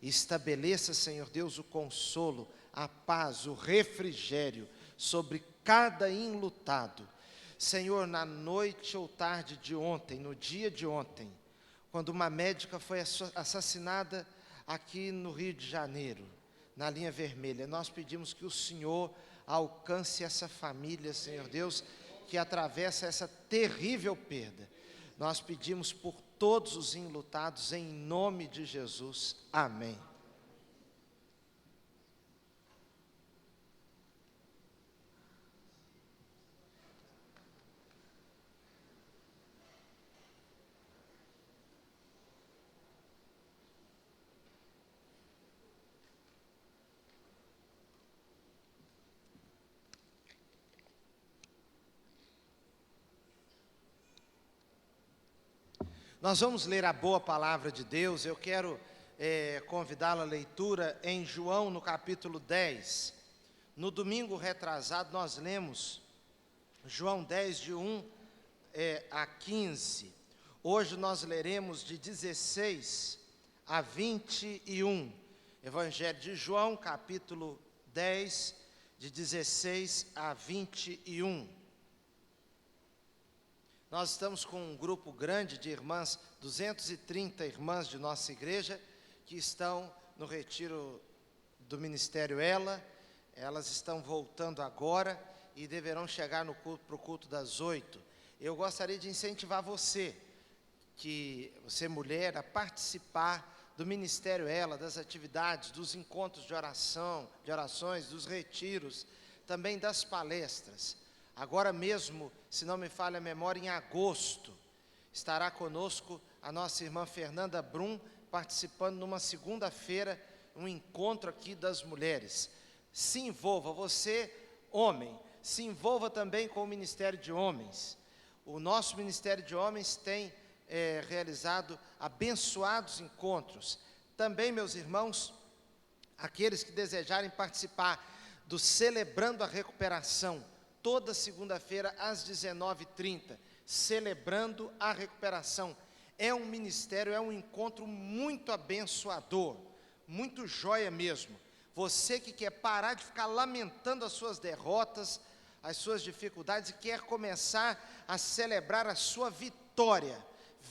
e estabeleça, Senhor Deus, o consolo, a paz, o refrigério sobre cada enlutado. Senhor, na noite ou tarde de ontem, no dia de ontem, quando uma médica foi assassinada aqui no Rio de Janeiro, na linha vermelha, nós pedimos que o Senhor alcance essa família, Senhor Deus, que atravessa essa terrível perda. Nós pedimos por todos os enlutados, em nome de Jesus. Amém. Nós vamos ler a boa palavra de Deus. Eu quero convidá-la à leitura em João, no capítulo 10. No domingo retrasado, nós lemos João 10, de 1 a 15. Hoje nós leremos de 16 a 21. Evangelho de João, capítulo 10, de 16 a 21. Nós estamos com um grupo grande de irmãs, 230 irmãs de nossa igreja, que estão no retiro do Ministério Elas estão voltando agora e deverão chegar para o culto das 8. Eu gostaria de incentivar você, mulher, a participar do Ministério das atividades, dos encontros de orações, dos retiros, também das palestras. Agora mesmo, se não me falha a memória, em agosto, estará conosco a nossa irmã Fernanda Brum, participando numa segunda-feira, um encontro aqui das mulheres. Se envolva, você, homem, se envolva também com o Ministério de Homens. O nosso Ministério de Homens tem realizado abençoados encontros. Também, meus irmãos, aqueles que desejarem participar do Celebrando a Recuperação, toda segunda-feira às 19h30, Celebrando a Recuperação. É um ministério, é um encontro muito abençoador, muito joia mesmo. Você que quer parar de ficar lamentando as suas derrotas, as suas dificuldades, e quer começar a celebrar a sua vitória,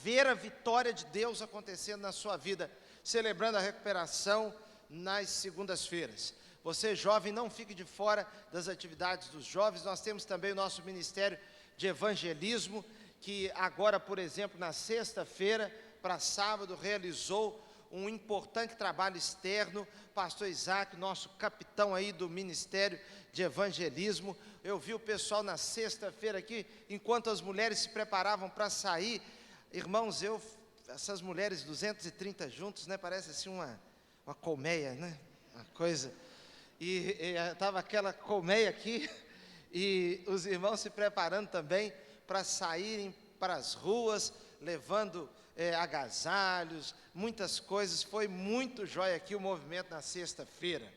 ver a vitória de Deus acontecendo na sua vida, celebrando a recuperação nas segundas-feiras. Você, jovem, não fique de fora das atividades dos jovens. Nós temos também o nosso Ministério de Evangelismo, que agora, por exemplo, na sexta-feira para sábado, realizou um importante trabalho externo. Pastor Isaac, nosso capitão aí do Ministério de Evangelismo. Eu vi o pessoal na sexta-feira aqui, enquanto as mulheres se preparavam para sair. Irmãos, essas mulheres 230 juntos, né? Parece assim uma colmeia, né? Uma coisa. E estava aquela colmeia aqui, e os irmãos se preparando também para saírem para as ruas, levando agasalhos, muitas coisas. Foi muito jóia aqui o movimento na sexta-feira.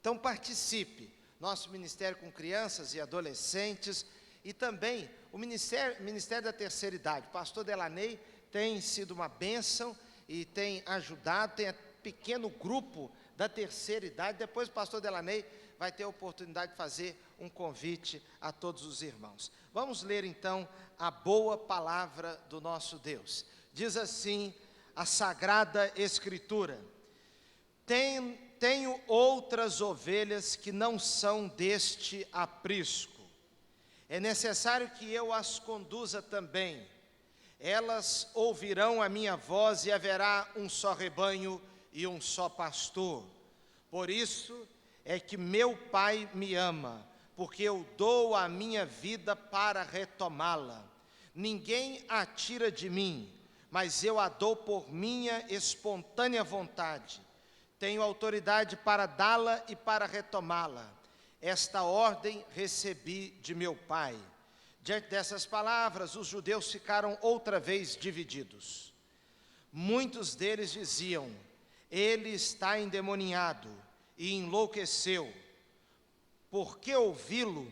Então participe, nosso ministério com crianças e adolescentes, e também o Ministério da Terceira Idade. O pastor Delaney tem sido uma bênção e tem ajudado, tem pequeno grupo da terceira idade. Depois o pastor Delaney vai ter a oportunidade de fazer um convite a todos os irmãos. Vamos ler então a boa palavra do nosso Deus. Diz assim a Sagrada Escritura: Tenho outras ovelhas que não são deste aprisco. É necessário que eu as conduza também. Elas ouvirão a minha voz, e haverá um só rebanho e um só pastor. Por isso é que meu Pai me ama, porque eu dou a minha vida para retomá-la. Ninguém a tira de mim, mas eu a dou por minha espontânea vontade. Tenho autoridade para dá-la e para retomá-la. Esta ordem recebi de meu Pai. Diante dessas palavras, os judeus ficaram outra vez divididos. Muitos deles diziam: ele está endemoniado e enlouqueceu. Por que ouvi-lo?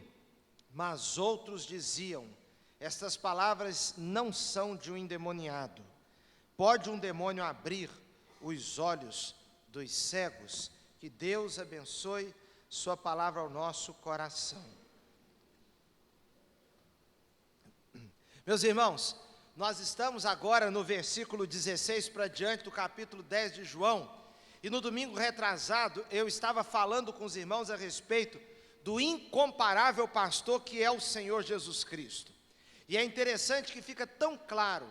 Mas outros diziam: estas palavras não são de um endemoniado. Pode um demônio abrir os olhos dos cegos? Que Deus abençoe sua palavra ao nosso coração. Meus irmãos, nós estamos agora no versículo 16 para diante do capítulo 10 de João. E no domingo retrasado eu estava falando com os irmãos a respeito do incomparável pastor que é o Senhor Jesus Cristo. E é interessante que fica tão claro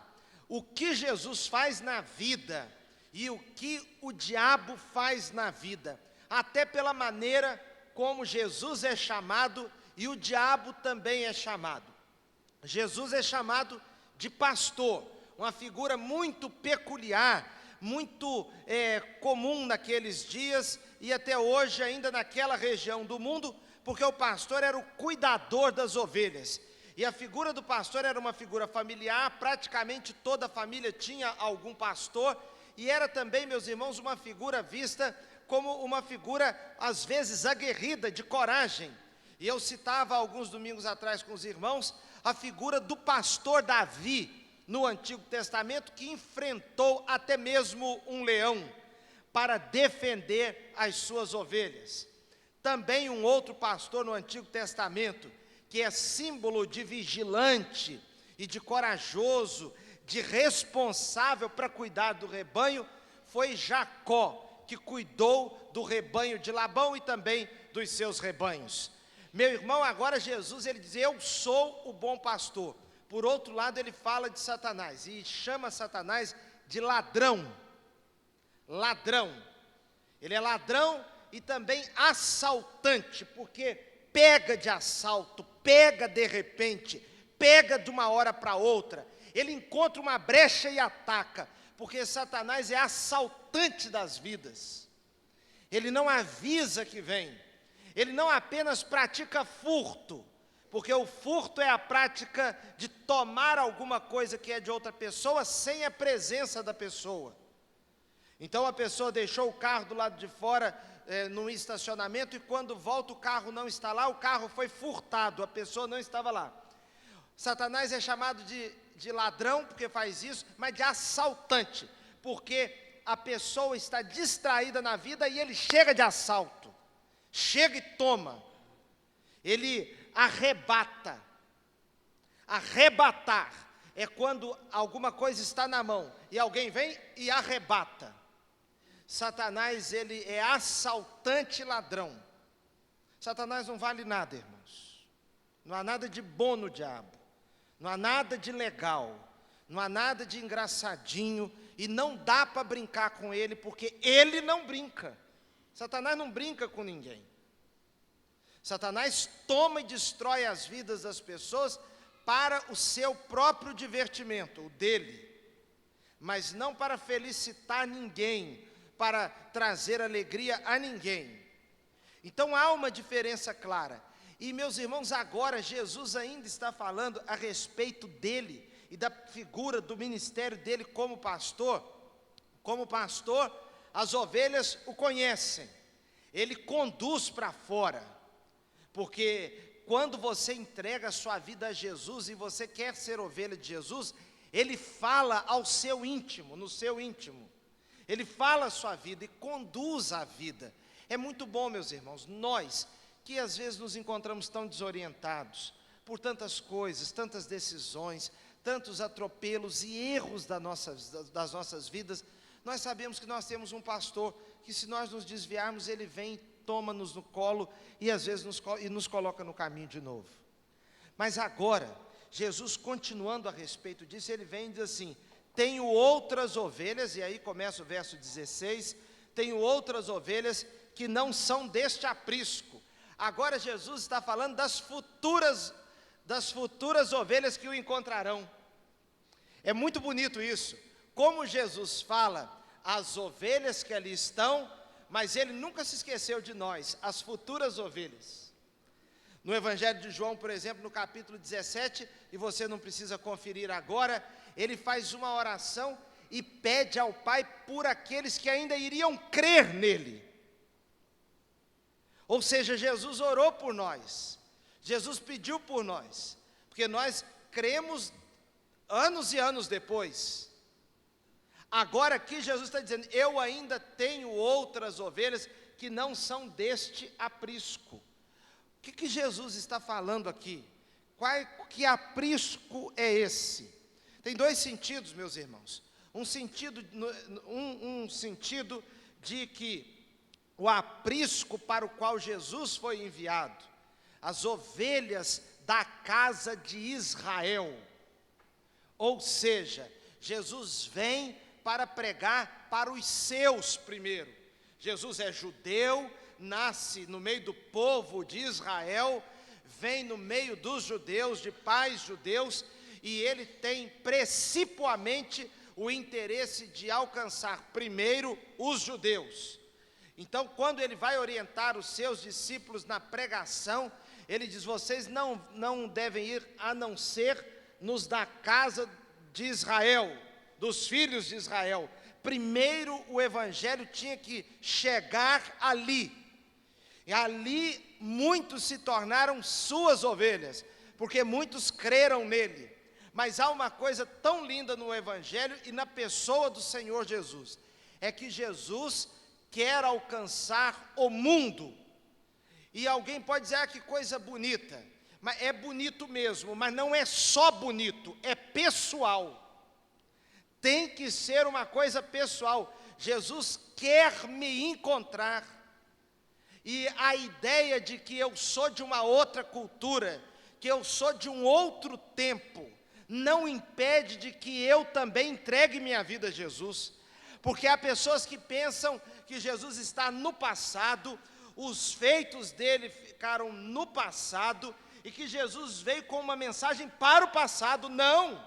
o que Jesus faz na vida e o que o diabo faz na vida, até pela maneira como Jesus é chamado e o diabo também é chamado. Jesus é chamado de pastor, uma figura muito peculiar, muito comum naqueles dias e até hoje ainda naquela região do mundo, porque o pastor era o cuidador das ovelhas. E a figura do pastor era uma figura familiar, praticamente toda a família tinha algum pastor, e era também, meus irmãos, uma figura vista como uma figura, às vezes, aguerrida, de coragem. E eu citava alguns domingos atrás com os irmãos a figura do pastor Davi, no Antigo Testamento, que enfrentou até mesmo um leão para defender as suas ovelhas. Também um outro pastor no Antigo Testamento, que é símbolo de vigilante e de corajoso, de responsável para cuidar do rebanho, foi Jacó, que cuidou do rebanho de Labão e também dos seus rebanhos. Meu irmão, agora Jesus, ele diz: eu sou o bom pastor. Por outro lado, ele fala de Satanás e chama Satanás de ladrão. Ladrão. Ele é ladrão e também assaltante, porque pega de assalto, pega de repente, pega de uma hora para outra. Ele encontra uma brecha e ataca, porque Satanás é assaltante das vidas. Ele não avisa que vem. Ele não apenas pratica furto, porque o furto é a prática de tomar alguma coisa que é de outra pessoa sem a presença da pessoa. Então a pessoa deixou o carro do lado de fora, num estacionamento, e quando volta o carro não está lá, o carro foi furtado, a pessoa não estava lá. Satanás é chamado de ladrão, porque faz isso, mas de assaltante, porque a pessoa está distraída na vida e ele chega de assalto, chega e toma, ele arrebata. Arrebatar é quando alguma coisa está na mão e alguém vem e arrebata. Satanás, ele é assaltante e ladrão. Satanás não vale nada, irmãos. Não há nada de bom no diabo, não há nada de legal, não há nada de engraçadinho, e não dá para brincar com ele, porque ele não brinca. Satanás não brinca com ninguém. Satanás toma e destrói as vidas das pessoas para o seu próprio divertimento, o dele, mas não para felicitar ninguém, para trazer alegria a ninguém. Então há uma diferença clara. E meus irmãos, agora Jesus ainda está falando a respeito dele e da figura do ministério dele como pastor. Como pastor, as ovelhas o conhecem, ele conduz para fora, porque quando você entrega a sua vida a Jesus e você quer ser ovelha de Jesus, ele fala ao seu íntimo, no seu íntimo, ele fala a sua vida e conduz a vida. É muito bom, meus irmãos, nós que às vezes nos encontramos tão desorientados por tantas coisas, tantas decisões, tantos atropelos e erros das nossas vidas, nós sabemos que nós temos um pastor que, se nós nos desviarmos, ele vem e toma-nos no colo e às vezes nos coloca no caminho de novo. Mas agora, Jesus, continuando a respeito disso, ele vem e diz assim: tenho outras ovelhas, e aí começa o verso 16, tenho outras ovelhas que não são deste aprisco. Agora Jesus está falando das futuras ovelhas que o encontrarão. É muito bonito isso, como Jesus fala as ovelhas que ali estão, mas ele nunca se esqueceu de nós, as futuras ovelhas. No Evangelho de João, por exemplo, no capítulo 17, e você não precisa conferir agora, ele faz uma oração e pede ao Pai por aqueles que ainda iriam crer nele. Ou seja, Jesus orou por nós, Jesus pediu por nós, porque nós cremos anos e anos depois. Agora aqui Jesus está dizendo: eu ainda tenho outras ovelhas que não são deste aprisco. O que Jesus está falando aqui? Que aprisco é esse? Tem dois sentidos, meus irmãos. Um sentido de que o aprisco para o qual Jesus foi enviado, as ovelhas da casa de Israel. Ou seja, Jesus vem para pregar para os seus primeiro. Jesus é judeu, nasce no meio do povo de Israel, vem no meio dos judeus, de pais judeus, e ele tem principalmente o interesse de alcançar primeiro os judeus. Então, quando ele vai orientar os seus discípulos na pregação, ele diz: vocês não devem ir a não ser nos da casa de Israel, dos filhos de Israel. Primeiro o evangelho tinha que chegar ali, e ali muitos se tornaram suas ovelhas, porque muitos creram nele. Mas há uma coisa tão linda no evangelho e na pessoa do Senhor Jesus, é que Jesus quer alcançar o mundo. E alguém pode dizer: ah, que coisa bonita. Mas é bonito mesmo, mas não é só bonito, é pessoal. Tem que ser uma coisa pessoal. Jesus quer me encontrar. E a ideia de que eu sou de uma outra cultura, que eu sou de um outro tempo, não impede de que eu também entregue minha vida a Jesus. Porque há pessoas que pensam que Jesus está no passado, os feitos dele ficaram no passado, e que Jesus veio com uma mensagem para o passado. Não!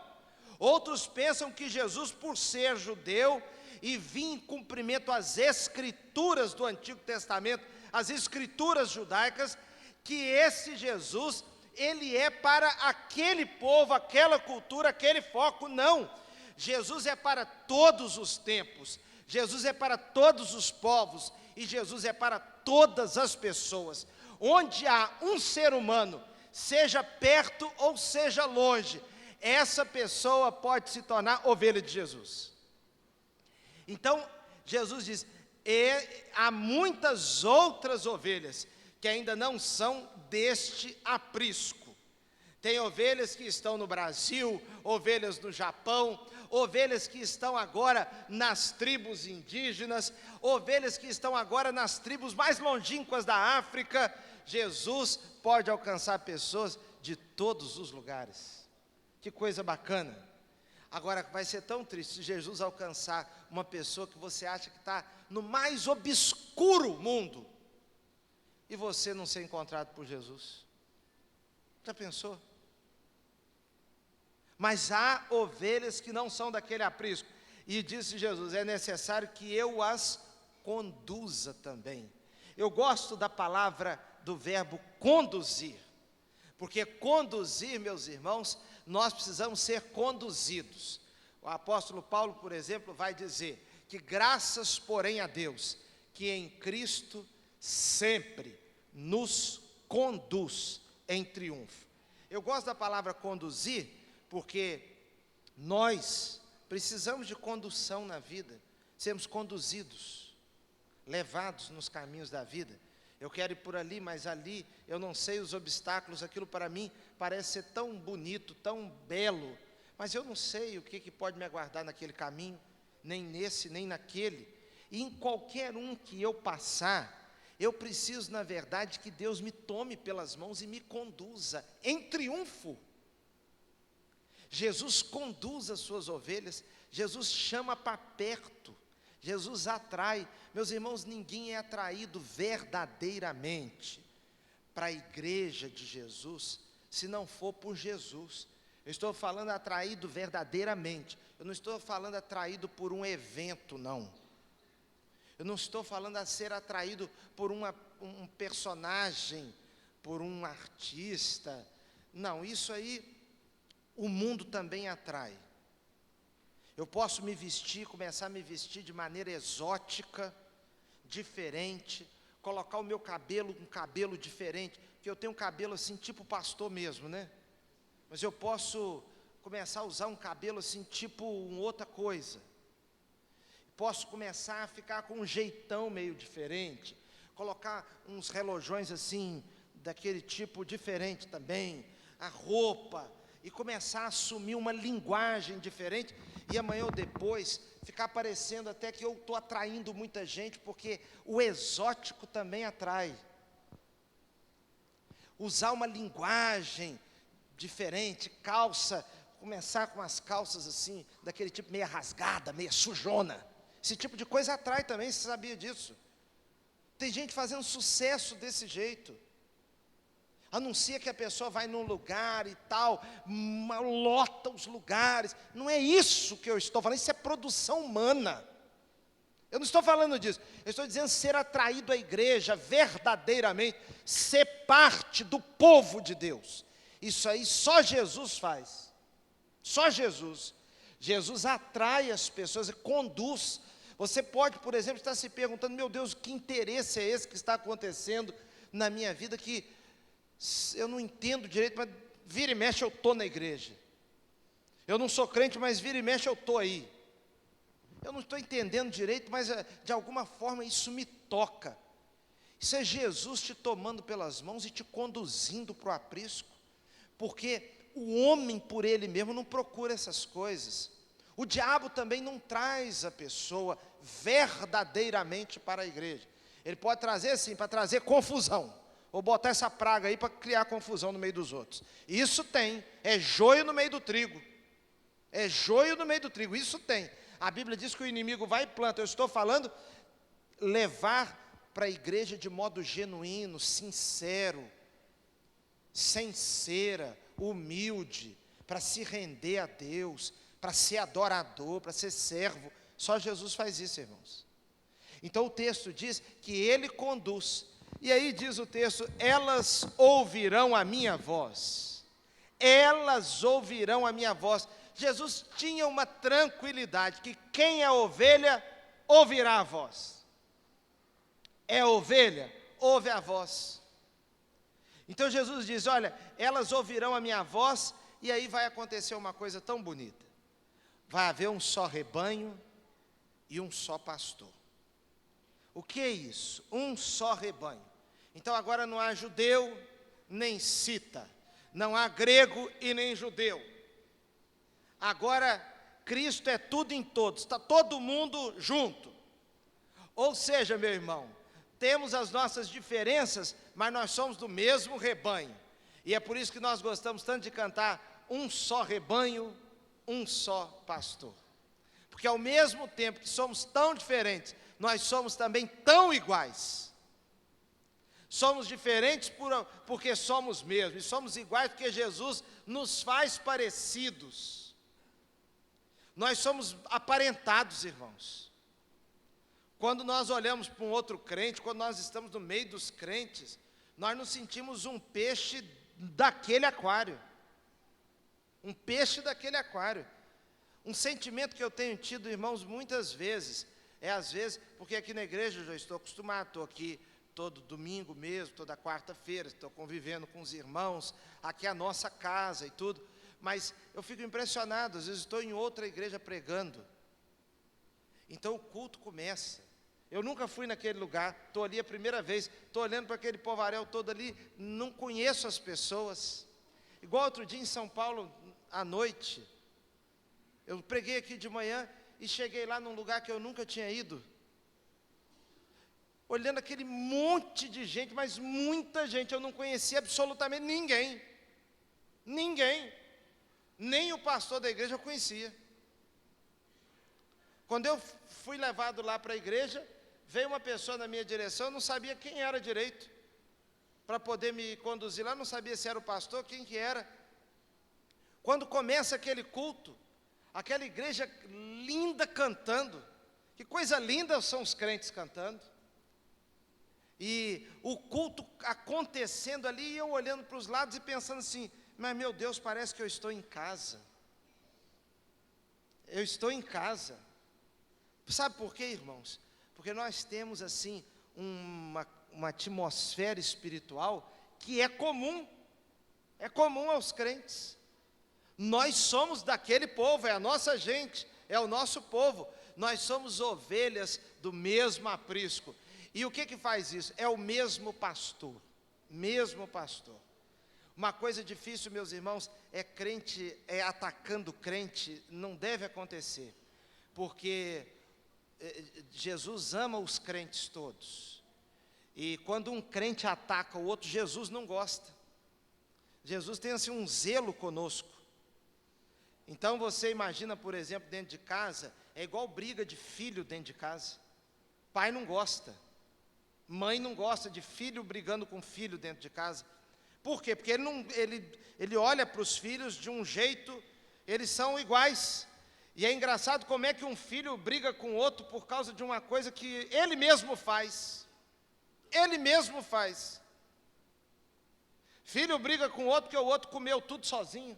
Outros pensam que Jesus, por ser judeu e vir em cumprimento às escrituras do Antigo Testamento, as escrituras judaicas, que esse Jesus, ele é para aquele povo, aquela cultura, aquele foco. Não! Jesus é para todos os tempos, Jesus é para todos os povos, e Jesus é para todas as pessoas. Onde há um ser humano, seja perto ou seja longe, essa pessoa pode se tornar ovelha de Jesus. Então, Jesus diz: e há muitas outras ovelhas que ainda não são deste aprisco. Tem ovelhas que estão no Brasil, ovelhas no Japão, ovelhas que estão agora nas tribos indígenas, ovelhas que estão agora nas tribos mais longínquas da África. Jesus pode alcançar pessoas de todos os lugares. Que coisa bacana. Agora, vai ser tão triste se Jesus alcançar uma pessoa que você acha que está no mais obscuro mundo, e você não ser encontrado por Jesus. Já pensou? Mas há ovelhas que não são daquele aprisco, e disse Jesus: é necessário que eu as conduza também. Eu gosto da palavra, do verbo conduzir, porque conduzir, meus irmãos, nós precisamos ser conduzidos. O apóstolo Paulo, por exemplo, vai dizer que graças, porém, a Deus, que em Cristo sempre nos conduz em triunfo. Eu gosto da palavra conduzir, porque nós precisamos de condução na vida, sermos conduzidos, levados nos caminhos da vida. Eu quero ir por ali, mas ali eu não sei os obstáculos, aquilo para mim parece ser tão bonito, tão belo, mas eu não sei o que pode me aguardar naquele caminho, nem nesse, nem naquele. E em qualquer um que eu passar, eu preciso, na verdade, que Deus me tome pelas mãos e me conduza em triunfo. Jesus conduz as suas ovelhas, Jesus chama para perto, Jesus atrai. Meus irmãos, ninguém é atraído verdadeiramente para a igreja de Jesus, se não for por Jesus. Eu estou falando atraído verdadeiramente, eu não estou falando atraído por um evento, não. Eu não estou falando a ser atraído por um personagem, por um artista. Não, isso aí o mundo também atrai. Eu posso me vestir, começar a me vestir de maneira exótica, diferente, colocar o meu cabelo, um cabelo diferente, porque eu tenho um cabelo assim, tipo pastor mesmo, né? Mas eu posso começar a usar um cabelo assim, tipo outra coisa. Posso começar a ficar com um jeitão meio diferente, colocar uns relojões assim, daquele tipo diferente também, a roupa, e começar a assumir uma linguagem diferente, e amanhã ou depois ficar parecendo até que eu estou atraindo muita gente, porque o exótico também atrai. Usar uma linguagem diferente, calça, começar com as calças assim, daquele tipo meia rasgada, meia sujona. Esse tipo de coisa atrai também, você sabia disso? Tem gente fazendo sucesso desse jeito. Anuncia que a pessoa vai num lugar e tal, lota os lugares. Não é isso que eu estou falando, isso é produção humana. Eu não estou falando disso, eu estou dizendo ser atraído à igreja verdadeiramente, ser parte do povo de Deus. Isso aí só Jesus faz, só Jesus. Jesus atrai as pessoas e conduz. Você pode, por exemplo, estar se perguntando: meu Deus, que interesse é esse que está acontecendo na minha vida, que eu não entendo direito, mas vira e mexe eu estou na igreja. Eu não sou crente, mas vira e mexe eu estou aí. Eu não estou entendendo direito, mas de alguma forma isso me toca. Isso é Jesus te tomando pelas mãos e te conduzindo para o aprisco, porque o homem por ele mesmo não procura essas coisas. O diabo também não traz a pessoa verdadeiramente para a igreja. Ele pode trazer sim, para trazer confusão, ou botar essa praga aí para criar confusão no meio dos outros. Isso tem, é joio no meio do trigo. É joio no meio do trigo, isso tem. A Bíblia diz que o inimigo vai e planta. Eu estou falando levar para a igreja de modo genuíno, sincero, sem cera, humilde, para se render a Deus, para ser adorador, para ser servo. Só Jesus faz isso, irmãos. Então o texto diz que Ele conduz. E aí diz o texto: elas ouvirão a minha voz. Elas ouvirão a minha voz. Jesus tinha uma tranquilidade, que quem é ovelha, ouvirá a voz. É ovelha, ouve a voz. Então Jesus diz: olha, elas ouvirão a minha voz, e aí vai acontecer uma coisa tão bonita. Vai haver um só rebanho e um só pastor. O que é isso? Um só rebanho. Então agora não há judeu nem cita, não há grego e nem judeu. Agora Cristo é tudo em todos, está todo mundo junto. Ou seja, meu irmão, temos as nossas diferenças, mas nós somos do mesmo rebanho. E é por isso que nós gostamos tanto de cantar um só rebanho, um só pastor. Porque ao mesmo tempo que somos tão diferentes, nós somos também tão iguais. Somos diferentes porque somos mesmos, e somos iguais porque Jesus nos faz parecidos. Nós somos aparentados, irmãos. Quando nós olhamos para um outro crente, quando nós estamos no meio dos crentes, nós nos sentimos um peixe daquele aquário. Um peixe daquele aquário. Um sentimento que eu tenho tido, irmãos, muitas vezes, às vezes, porque aqui na igreja eu já estou acostumado, estou aqui todo domingo mesmo, toda quarta-feira, estou convivendo com os irmãos, aqui é a nossa casa e tudo, mas eu fico impressionado, às vezes estou em outra igreja pregando, então o culto começa. Eu nunca fui naquele lugar, estou ali a primeira vez, estou olhando para aquele povaréu todo ali, não conheço as pessoas. Igual outro dia em São Paulo, à noite, eu preguei aqui de manhã e cheguei lá num lugar que eu nunca tinha ido, olhando aquele monte de gente, mas muita gente, eu não conhecia absolutamente ninguém, nem o pastor da igreja eu conhecia. Quando eu fui levado lá para a igreja, veio uma pessoa na minha direção, eu não sabia quem era direito, para poder me conduzir lá, não sabia se era o pastor, quem que era. Quando começa aquele culto, aquela igreja linda cantando, que coisa linda são os crentes cantando, e o culto acontecendo ali, e eu olhando para os lados e pensando assim, mas meu Deus, parece que eu estou em casa, eu estou em casa. Sabe por quê, irmãos? Porque nós temos assim, uma atmosfera espiritual, que é comum aos crentes. Nós somos daquele povo, é a nossa gente, é o nosso povo, nós somos ovelhas do mesmo aprisco. E o que faz isso? É o mesmo pastor. Uma coisa difícil, meus irmãos, é crente, atacando crente, não deve acontecer, porque Jesus ama os crentes todos, e quando um crente ataca o outro, Jesus não gosta. Jesus tem assim um zelo conosco. Então você imagina, por exemplo, dentro de casa, é igual briga de filho dentro de casa. Pai não gosta, mãe não gosta de filho brigando com filho dentro de casa. Por quê? Porque ele olha para os filhos de um jeito, eles são iguais. E é engraçado como é que um filho briga com o outro por causa de uma coisa que ele mesmo faz. Filho briga com o outro porque o outro comeu tudo sozinho.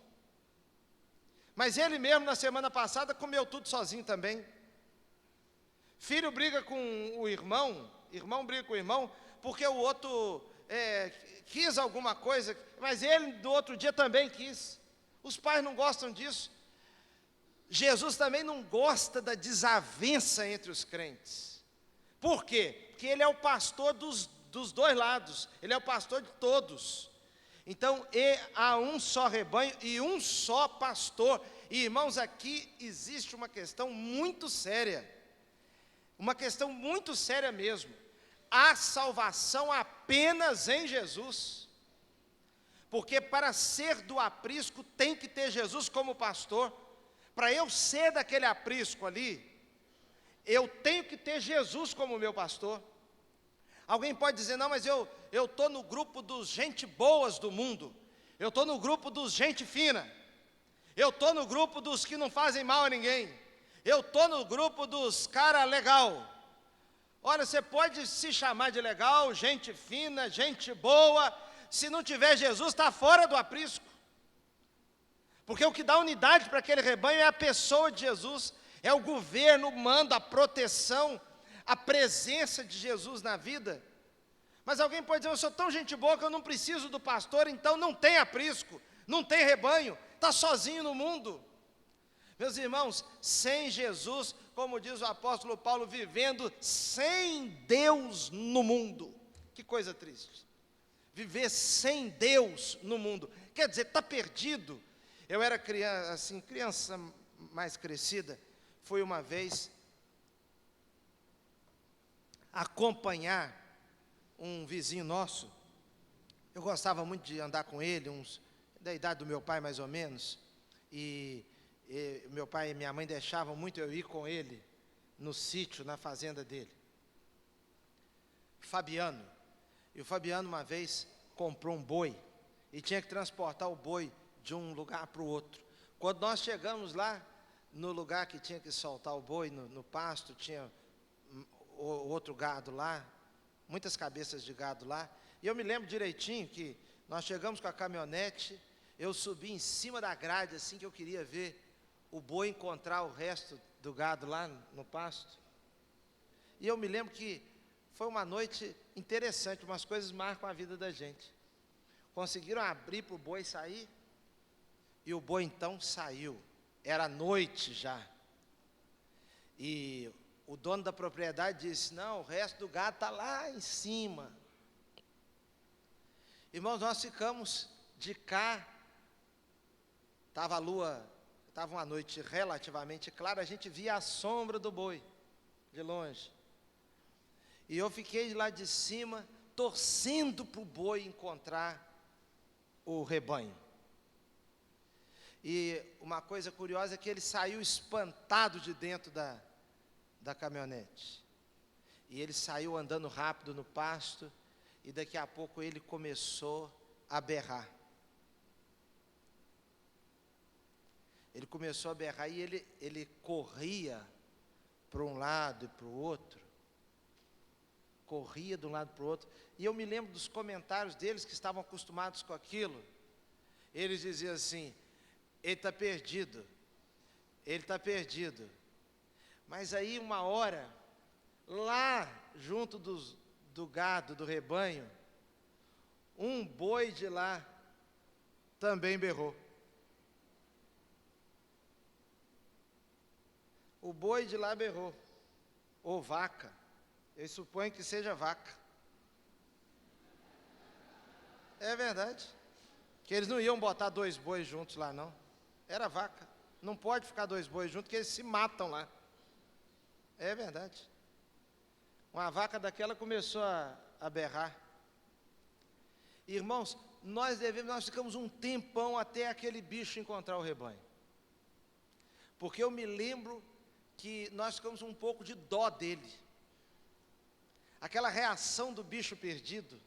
Mas ele mesmo na semana passada comeu tudo sozinho também. Filho briga com o irmão briga com o irmão, porque o outro quis alguma coisa, mas ele do outro dia também quis. Os pais não gostam disso. Jesus também não gosta da desavença entre os crentes. Por quê? Porque ele é o pastor dos dois lados, ele é o pastor de todos. Então, há um só rebanho e um só pastor. E, irmãos, aqui existe uma questão muito séria. Uma questão muito séria mesmo. Há salvação apenas em Jesus. Porque para ser do aprisco tem que ter Jesus como pastor. Para eu ser daquele aprisco ali, eu tenho que ter Jesus como meu pastor. Alguém pode dizer, não, mas eu estou no grupo dos gente boas do mundo, eu estou no grupo dos gente fina, eu estou no grupo dos que não fazem mal a ninguém, eu estou no grupo dos cara legal. Olha, você pode se chamar de legal, gente fina, gente boa, se não tiver Jesus, está fora do aprisco. Porque o que dá unidade para aquele rebanho é a pessoa de Jesus, é o governo, o mando, a proteção, a presença de Jesus na vida. Mas alguém pode dizer, eu sou tão gente boa que eu não preciso do pastor, então não tem aprisco, não tem rebanho, está sozinho no mundo. Meus irmãos, sem Jesus, como diz o apóstolo Paulo, vivendo sem Deus no mundo. Que coisa triste. Viver sem Deus no mundo. Quer dizer, está perdido. Eu era criança, assim, criança mais crescida, fui uma vez acompanhar um vizinho nosso. Eu gostava muito de andar com ele, da idade do meu pai mais ou menos, e meu pai e minha mãe deixavam muito eu ir com ele no sítio, na fazenda dele. Fabiano. E o Fabiano uma vez comprou um boi e tinha que transportar o boi de um lugar para o outro. Quando nós chegamos lá, no lugar que tinha que soltar o boi, no pasto, tinha outro gado lá, muitas cabeças de gado lá, e eu me lembro direitinho que nós chegamos com a caminhonete, eu subi em cima da grade, assim, que eu queria ver o boi encontrar o resto do gado lá no pasto, e eu me lembro que foi uma noite interessante, umas coisas marcam a vida da gente. Conseguiram abrir para o boi sair, e o boi então saiu, era noite já, e o dono da propriedade disse, não, o resto do gado está lá em cima. Irmãos, nós ficamos de cá, estava a lua, estava uma noite relativamente clara, a gente via a sombra do boi, de longe. E eu fiquei lá de cima, torcendo para o boi encontrar o rebanho. E uma coisa curiosa é que ele saiu espantado de dentro da caminhonete. E ele saiu andando rápido no pasto, e daqui a pouco ele começou a berrar. Ele começou a berrar e ele corria para um lado e para o outro. Corria de um lado para o outro. E eu me lembro dos comentários deles que estavam acostumados com aquilo. Eles diziam assim, ele está perdido, ele está perdido. Mas aí uma hora, lá junto do gado, do rebanho, um boi de lá também berrou. O boi de lá berrou, ou vaca, eu suponho que seja vaca. É verdade, que eles não iam botar 2 bois juntos lá não, era vaca. Não pode ficar 2 bois juntos, porque eles se matam lá. É verdade. Uma vaca daquela começou a berrar. Irmãos, nós ficamos um tempão até aquele bicho encontrar o rebanho. Porque eu me lembro que nós ficamos um pouco de dó dele. Aquela reação do bicho perdido.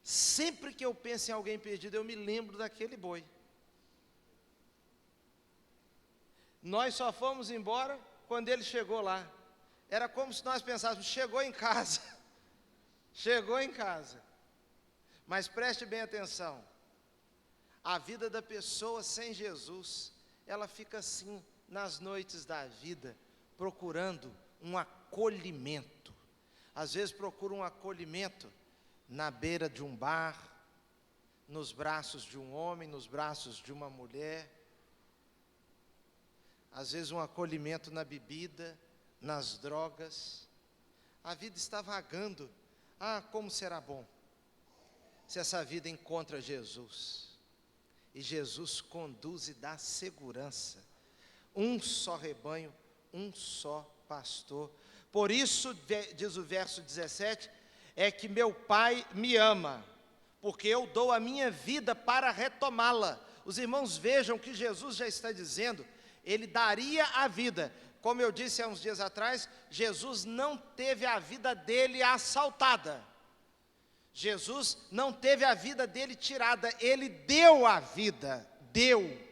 Sempre que eu penso em alguém perdido, eu me lembro daquele boi. Nós só fomos embora quando ele chegou lá. Era como se nós pensássemos, chegou em casa. Chegou em casa. Mas preste bem atenção. A vida da pessoa sem Jesus, ela fica assim, nas noites da vida, procurando um acolhimento. Às vezes procura um acolhimento na beira de um bar, nos braços de um homem, nos braços de uma mulher. Às vezes um acolhimento na bebida, nas drogas. A vida está vagando. Ah, como será bom se essa vida encontra Jesus. E Jesus conduz e dá segurança. Um só rebanho, um só pastor. Por isso, diz o verso 17, é que meu Pai me ama, porque eu dou a minha vida para retomá-la. Os irmãos vejam que Jesus já está dizendo, ele daria a vida. Como eu disse há uns dias atrás, Jesus não teve a vida dele assaltada. Jesus não teve a vida dele tirada, ele deu a vida, deu.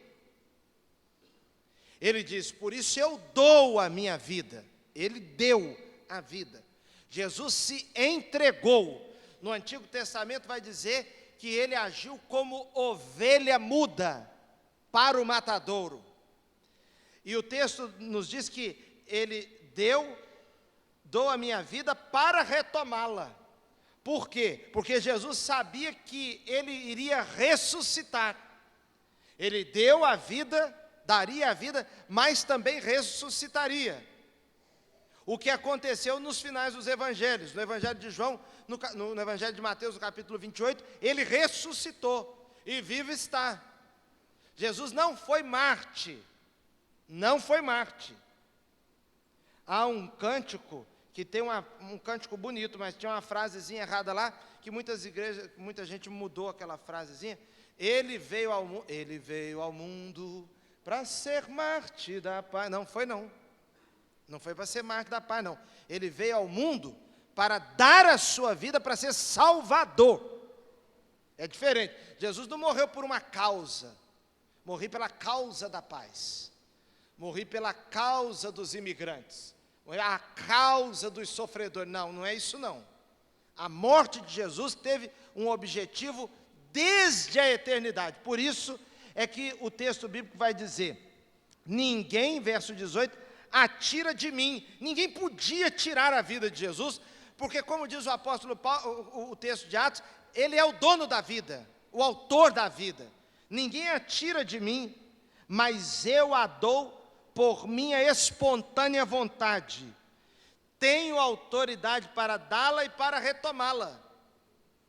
Ele diz, por isso eu dou a minha vida. Ele deu a vida. Jesus se entregou. No Antigo Testamento vai dizer que ele agiu como ovelha muda para o matadouro. E o texto nos diz que ele dou a minha vida para retomá-la. Por quê? Porque Jesus sabia que ele iria ressuscitar. Ele deu a vida daria a vida, mas também ressuscitaria. O que aconteceu nos finais dos evangelhos. No evangelho de João, no evangelho de Mateus, no capítulo 28, ele ressuscitou e vivo está. Jesus não foi Marte. Não foi Marte. Há um cântico que tem um cântico bonito, mas tinha uma frasezinha errada lá, que muita gente mudou aquela frasezinha. Ele veio ao mundo para ser Marte da paz. Não foi não. Não foi para ser Marte da paz, não. Ele veio ao mundo para dar a sua vida para ser Salvador. É diferente. Jesus não morreu por uma causa. Morri pela causa da paz. Morri pela causa dos imigrantes. Morri a causa dos sofredores. Não, não é isso não. A morte de Jesus teve um objetivo desde a eternidade. Por isso é que o texto bíblico vai dizer: ninguém, verso 18, atira de mim. Ninguém podia tirar a vida de Jesus, porque, como diz o apóstolo Paulo, o texto de Atos, ele é o dono da vida, o autor da vida. Ninguém atira de mim, mas eu a dou por minha espontânea vontade. Tenho autoridade para dá-la e para retomá-la.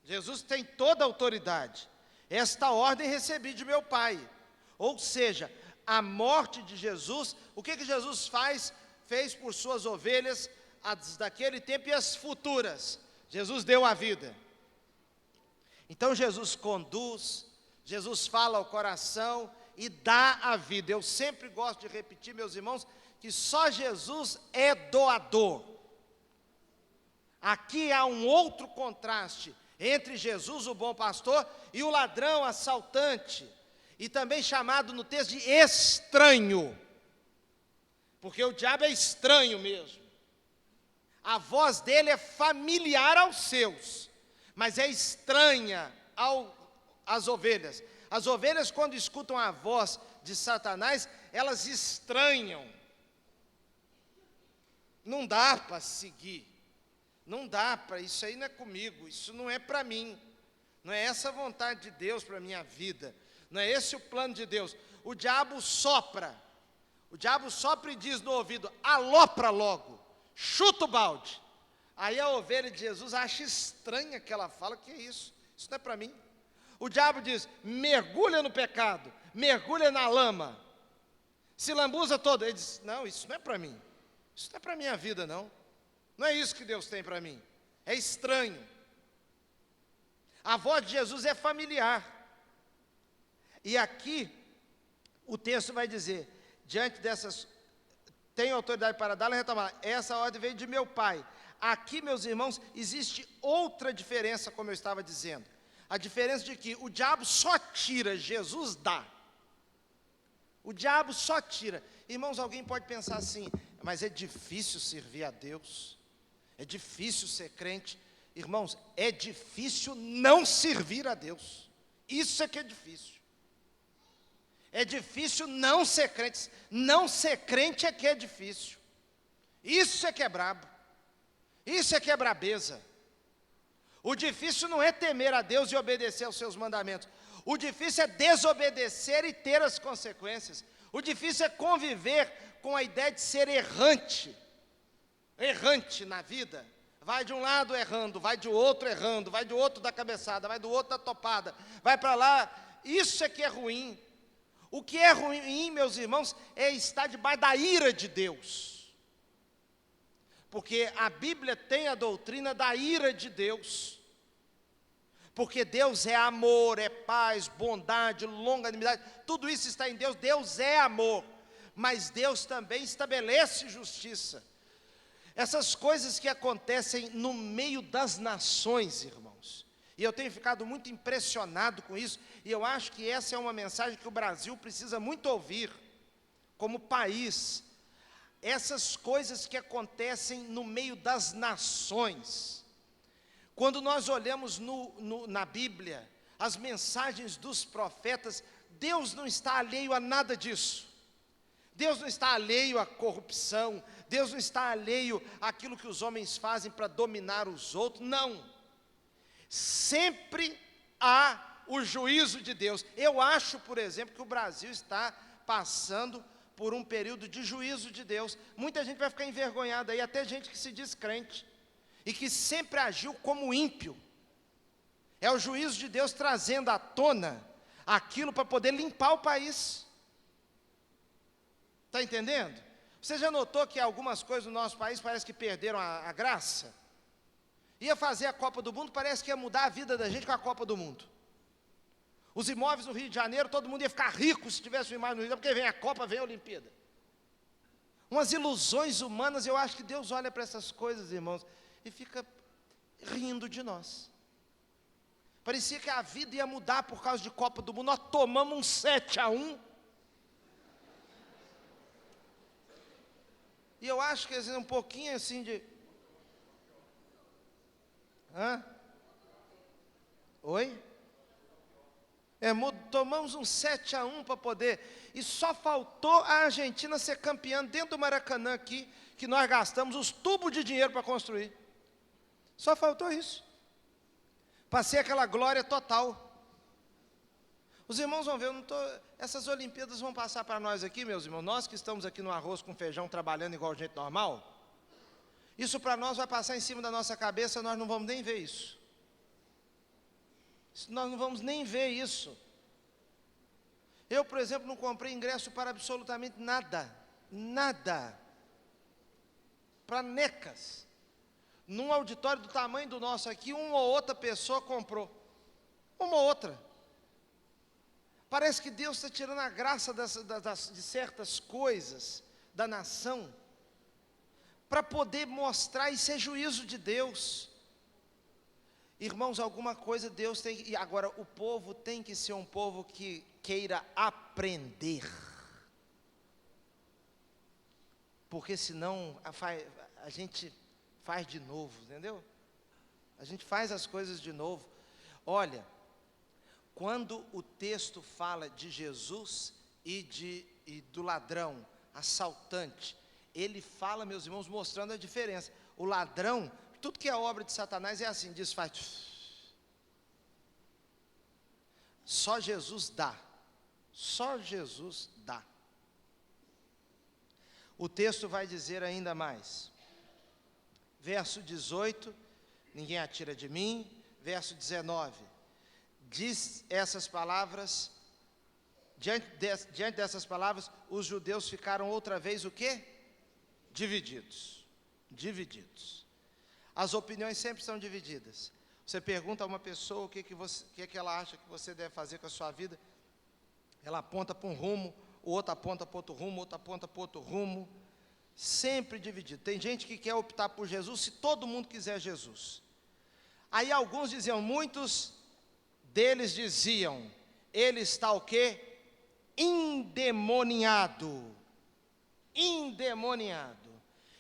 Jesus tem toda a autoridade. Esta ordem recebi de meu Pai. Ou seja, a morte de Jesus, o que Jesus fez por suas ovelhas, as daquele tempo e as futuras? Jesus deu a vida. Então Jesus conduz, Jesus fala ao coração e dá a vida. Eu sempre gosto de repetir, meus irmãos, que só Jesus é doador. Aqui há um outro contraste entre Jesus, o bom pastor, e o ladrão assaltante, e também chamado no texto de estranho, porque o diabo é estranho mesmo. A voz dele é familiar aos seus, mas é estranha às ovelhas. As ovelhas, quando escutam a voz de Satanás, elas estranham. Não dá para seguir. Não dá para, isso aí não é comigo, isso não é para mim. Não é essa a vontade de Deus para a minha vida. Não é esse o plano de Deus. O diabo sopra. O diabo sopra e diz no ouvido: alopra logo, chuta o balde. Aí a ovelha de Jesus acha estranha que ela fala: que é isso? Isso não é para mim. O diabo diz: mergulha no pecado, mergulha na lama, se lambuza todo. Ele diz: não, isso não é para mim. Isso não é para a minha vida, não. Não é isso que Deus tem para mim. É estranho. A voz de Jesus é familiar. E aqui, o texto vai dizer: diante dessas, tenho autoridade para dar e retomar. Essa ordem veio de meu Pai. Aqui, meus irmãos, existe outra diferença, como eu estava dizendo. A diferença de que o diabo só tira, Jesus dá. O diabo só tira. Irmãos, alguém pode pensar assim: mas é difícil servir a Deus. É difícil ser crente. Irmãos, é difícil não servir a Deus. Isso é que é difícil. É difícil não ser crente. Não ser crente é que é difícil. Isso é que é brabo. Isso é que é brabeza. O difícil não é temer a Deus e obedecer aos seus mandamentos. O difícil é desobedecer e ter as consequências. O difícil é conviver com a ideia de ser errante. Errante na vida. Vai de um lado errando, vai de outro errando, vai de outro da cabeçada, vai do outro da topada, vai para lá. Isso é que é ruim. O que é ruim, meus irmãos, é estar debaixo da ira de Deus. Porque a Bíblia tem a doutrina da ira de Deus. Porque Deus é amor, é paz, bondade, longanimidade. Tudo isso está em Deus. Deus é amor. Mas Deus também estabelece justiça. Essas coisas que acontecem no meio das nações, irmãos. E eu tenho ficado muito impressionado com isso. E eu acho que essa é uma mensagem que o Brasil precisa muito ouvir, como país. Essas coisas que acontecem no meio das nações. Quando nós olhamos na Bíblia, as mensagens dos profetas, Deus não está alheio a nada disso. Deus não está alheio à corrupção, Deus não está alheio àquilo que os homens fazem para dominar os outros, não. Sempre há o juízo de Deus. Eu acho, por exemplo, que o Brasil está passando por um período de juízo de Deus. Muita gente vai ficar envergonhada aí, até gente que se diz crente e que sempre agiu como ímpio. É o juízo de Deus trazendo à tona aquilo para poder limpar o país. Está entendendo? Você já notou que algumas coisas no nosso país parece que perderam a graça? Ia fazer a Copa do Mundo, parece que ia mudar a vida da gente com a Copa do Mundo. Os imóveis no Rio de Janeiro, todo mundo ia ficar rico se tivesse um imóvel no Rio de Janeiro, porque vem a Copa, vem a Olimpíada. Umas ilusões humanas. Eu acho que Deus olha para essas coisas, irmãos, e fica rindo de nós. Parecia que a vida ia mudar por causa de Copa do Mundo. Nós tomamos um 7-1. E eu acho que um pouquinho assim de... Hã? Oi? Tomamos um 7-1 para poder... E só faltou a Argentina ser campeã dentro do Maracanã aqui, que nós gastamos os tubos de dinheiro para construir. Só faltou isso. Passei aquela glória total. Os irmãos vão ver, essas Olimpíadas vão passar para nós aqui, meus irmãos. Nós que estamos aqui no arroz com feijão, trabalhando igual gente normal. Isso para nós vai passar em cima da nossa cabeça, nós não vamos nem ver isso. Nós não vamos nem ver isso. Eu, por exemplo, não comprei ingresso para absolutamente nada. Nada. Para necas. Num auditório do tamanho do nosso aqui, uma ou outra pessoa comprou. Uma ou outra. Parece que Deus está tirando a graça de certas coisas da nação, para poder mostrar e ser juízo de Deus. Irmãos, alguma coisa Deus tem que... E agora, o povo tem que ser um povo que queira aprender. Porque senão a gente faz de novo, entendeu? A gente faz as coisas de novo. Olha, quando o texto fala de Jesus e do ladrão, assaltante, ele fala, meus irmãos, mostrando a diferença. O ladrão, tudo que é obra de Satanás é assim, desfaz. Só Jesus dá. Só Jesus dá. O texto vai dizer ainda mais. Verso 18, ninguém atira de mim. Verso 19, diz essas palavras, diante dessas palavras, os judeus ficaram outra vez o quê? Divididos. Divididos. As opiniões sempre são divididas. Você pergunta a uma pessoa o que ela acha que você deve fazer com a sua vida, ela aponta para um rumo, o outro aponta para outro rumo, o outro aponta para outro rumo, sempre dividido. Tem gente que quer optar por Jesus se todo mundo quiser Jesus. Aí alguns diziam, muitos deles diziam, ele está o quê? Endemoniado. Endemoniado.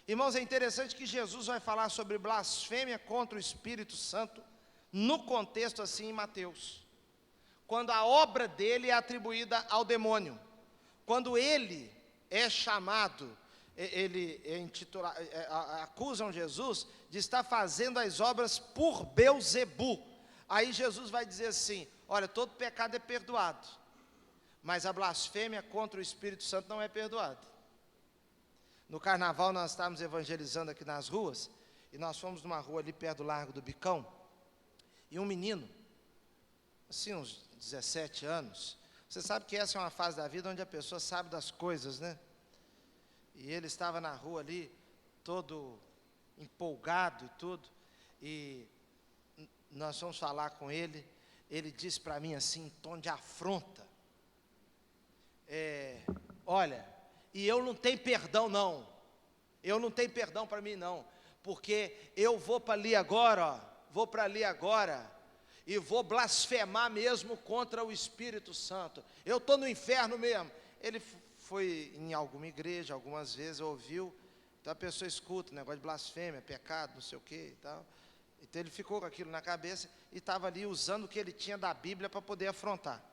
Irmãos, é interessante que Jesus vai falar sobre blasfêmia contra o Espírito Santo, no contexto assim em Mateus, quando a obra dele é atribuída ao demônio, quando ele é chamado, ele é intitulado, acusam Jesus de estar fazendo as obras por Belzebu. Aí Jesus vai dizer assim, olha, todo pecado é perdoado, mas a blasfêmia contra o Espírito Santo não é perdoada. No carnaval nós estávamos evangelizando aqui nas ruas, e nós fomos numa rua ali perto do Largo do Bicão, e um menino, assim uns 17 anos, você sabe que essa é uma fase da vida onde a pessoa sabe das coisas, né? E ele estava na rua ali, todo empolgado e tudo, e nós fomos falar com ele, ele disse para mim assim, em tom de afronta, olha, e eu não tenho perdão não, eu não tenho perdão para mim não, porque eu vou para ali agora, ó, vou para ali agora, e vou blasfemar mesmo contra o Espírito Santo, eu estou no inferno mesmo. Ele foi em alguma igreja, algumas vezes ouviu, então a pessoa escuta, negócio de blasfêmia, pecado, não sei o que e tal, então ele ficou com aquilo na cabeça, e estava ali usando o que ele tinha da Bíblia para poder afrontar.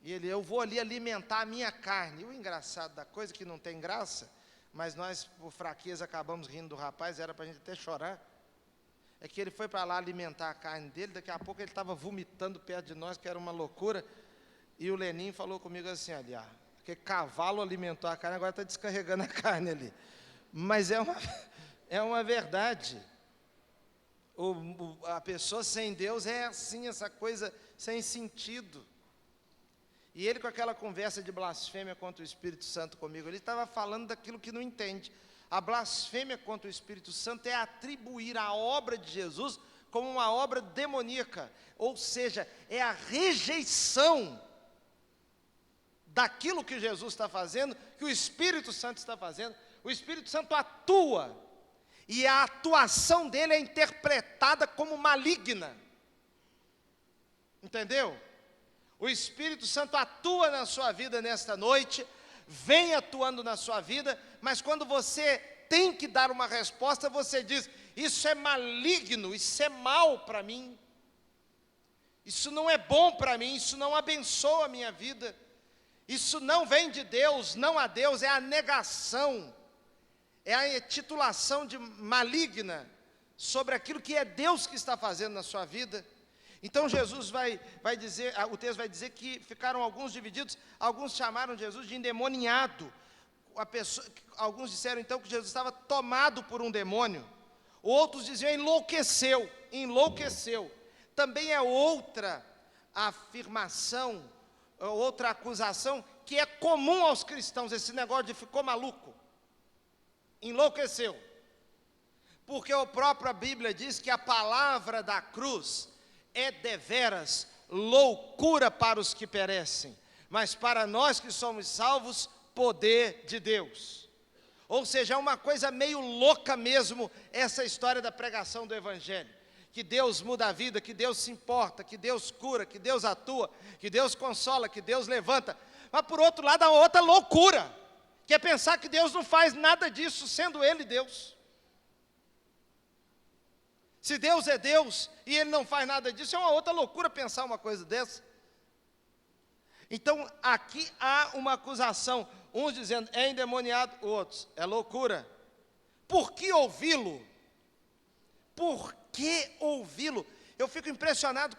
E ele, eu vou ali alimentar a minha carne. E o engraçado da coisa, que não tem graça, mas nós, por fraqueza, acabamos rindo do rapaz, era para a gente até chorar, é que ele foi para lá alimentar a carne dele, daqui a pouco ele estava vomitando perto de nós, que era uma loucura, E o Lenin falou comigo assim, ali, que cavalo alimentou a carne, agora está descarregando a carne ali. Mas é uma verdade. A pessoa sem Deus é assim, essa coisa sem sentido. E ele, com aquela conversa de blasfêmia contra o Espírito Santo comigo, ele estava falando daquilo que não entende. A blasfêmia contra o Espírito Santo é atribuir a obra de Jesus como uma obra demoníaca, ou seja, é a rejeição daquilo que Jesus está fazendo, que o Espírito Santo está fazendo. O Espírito Santo atua, e a atuação dele é interpretada como maligna. Entendeu? O Espírito Santo atua na sua vida nesta noite, vem atuando na sua vida, mas quando você tem que dar uma resposta, você diz: isso é maligno, isso é mal para mim, isso não é bom para mim, isso não abençoa a minha vida, isso não vem de Deus, não há Deus, é a negação, é a titulação de maligna sobre aquilo que é Deus que está fazendo na sua vida. Então Jesus vai dizer, o texto vai dizer que ficaram alguns divididos, alguns chamaram Jesus de endemoniado. Alguns disseram então que Jesus estava tomado por um demônio, outros diziam enlouqueceu. Também é outra afirmação, outra acusação que é comum aos cristãos, esse negócio de ficou maluco, enlouqueceu. Porque a própria Bíblia diz que a palavra da cruz é deveras loucura para os que perecem, mas para nós que somos salvos, poder de Deus. Ou seja, é uma coisa meio louca mesmo essa história da pregação do Evangelho, que Deus muda a vida, que Deus se importa, que Deus cura, que Deus atua, que Deus consola, que Deus levanta. Mas por outro lado, há outra loucura, que é pensar que Deus não faz nada disso, sendo Ele Deus. Se Deus é Deus e Ele não faz nada disso, é uma outra loucura pensar uma coisa dessa. Então, aqui há uma acusação, uns dizendo é endemoniado, outros é loucura. Por que ouvi-lo? Por que ouvi-lo? Eu fico impressionado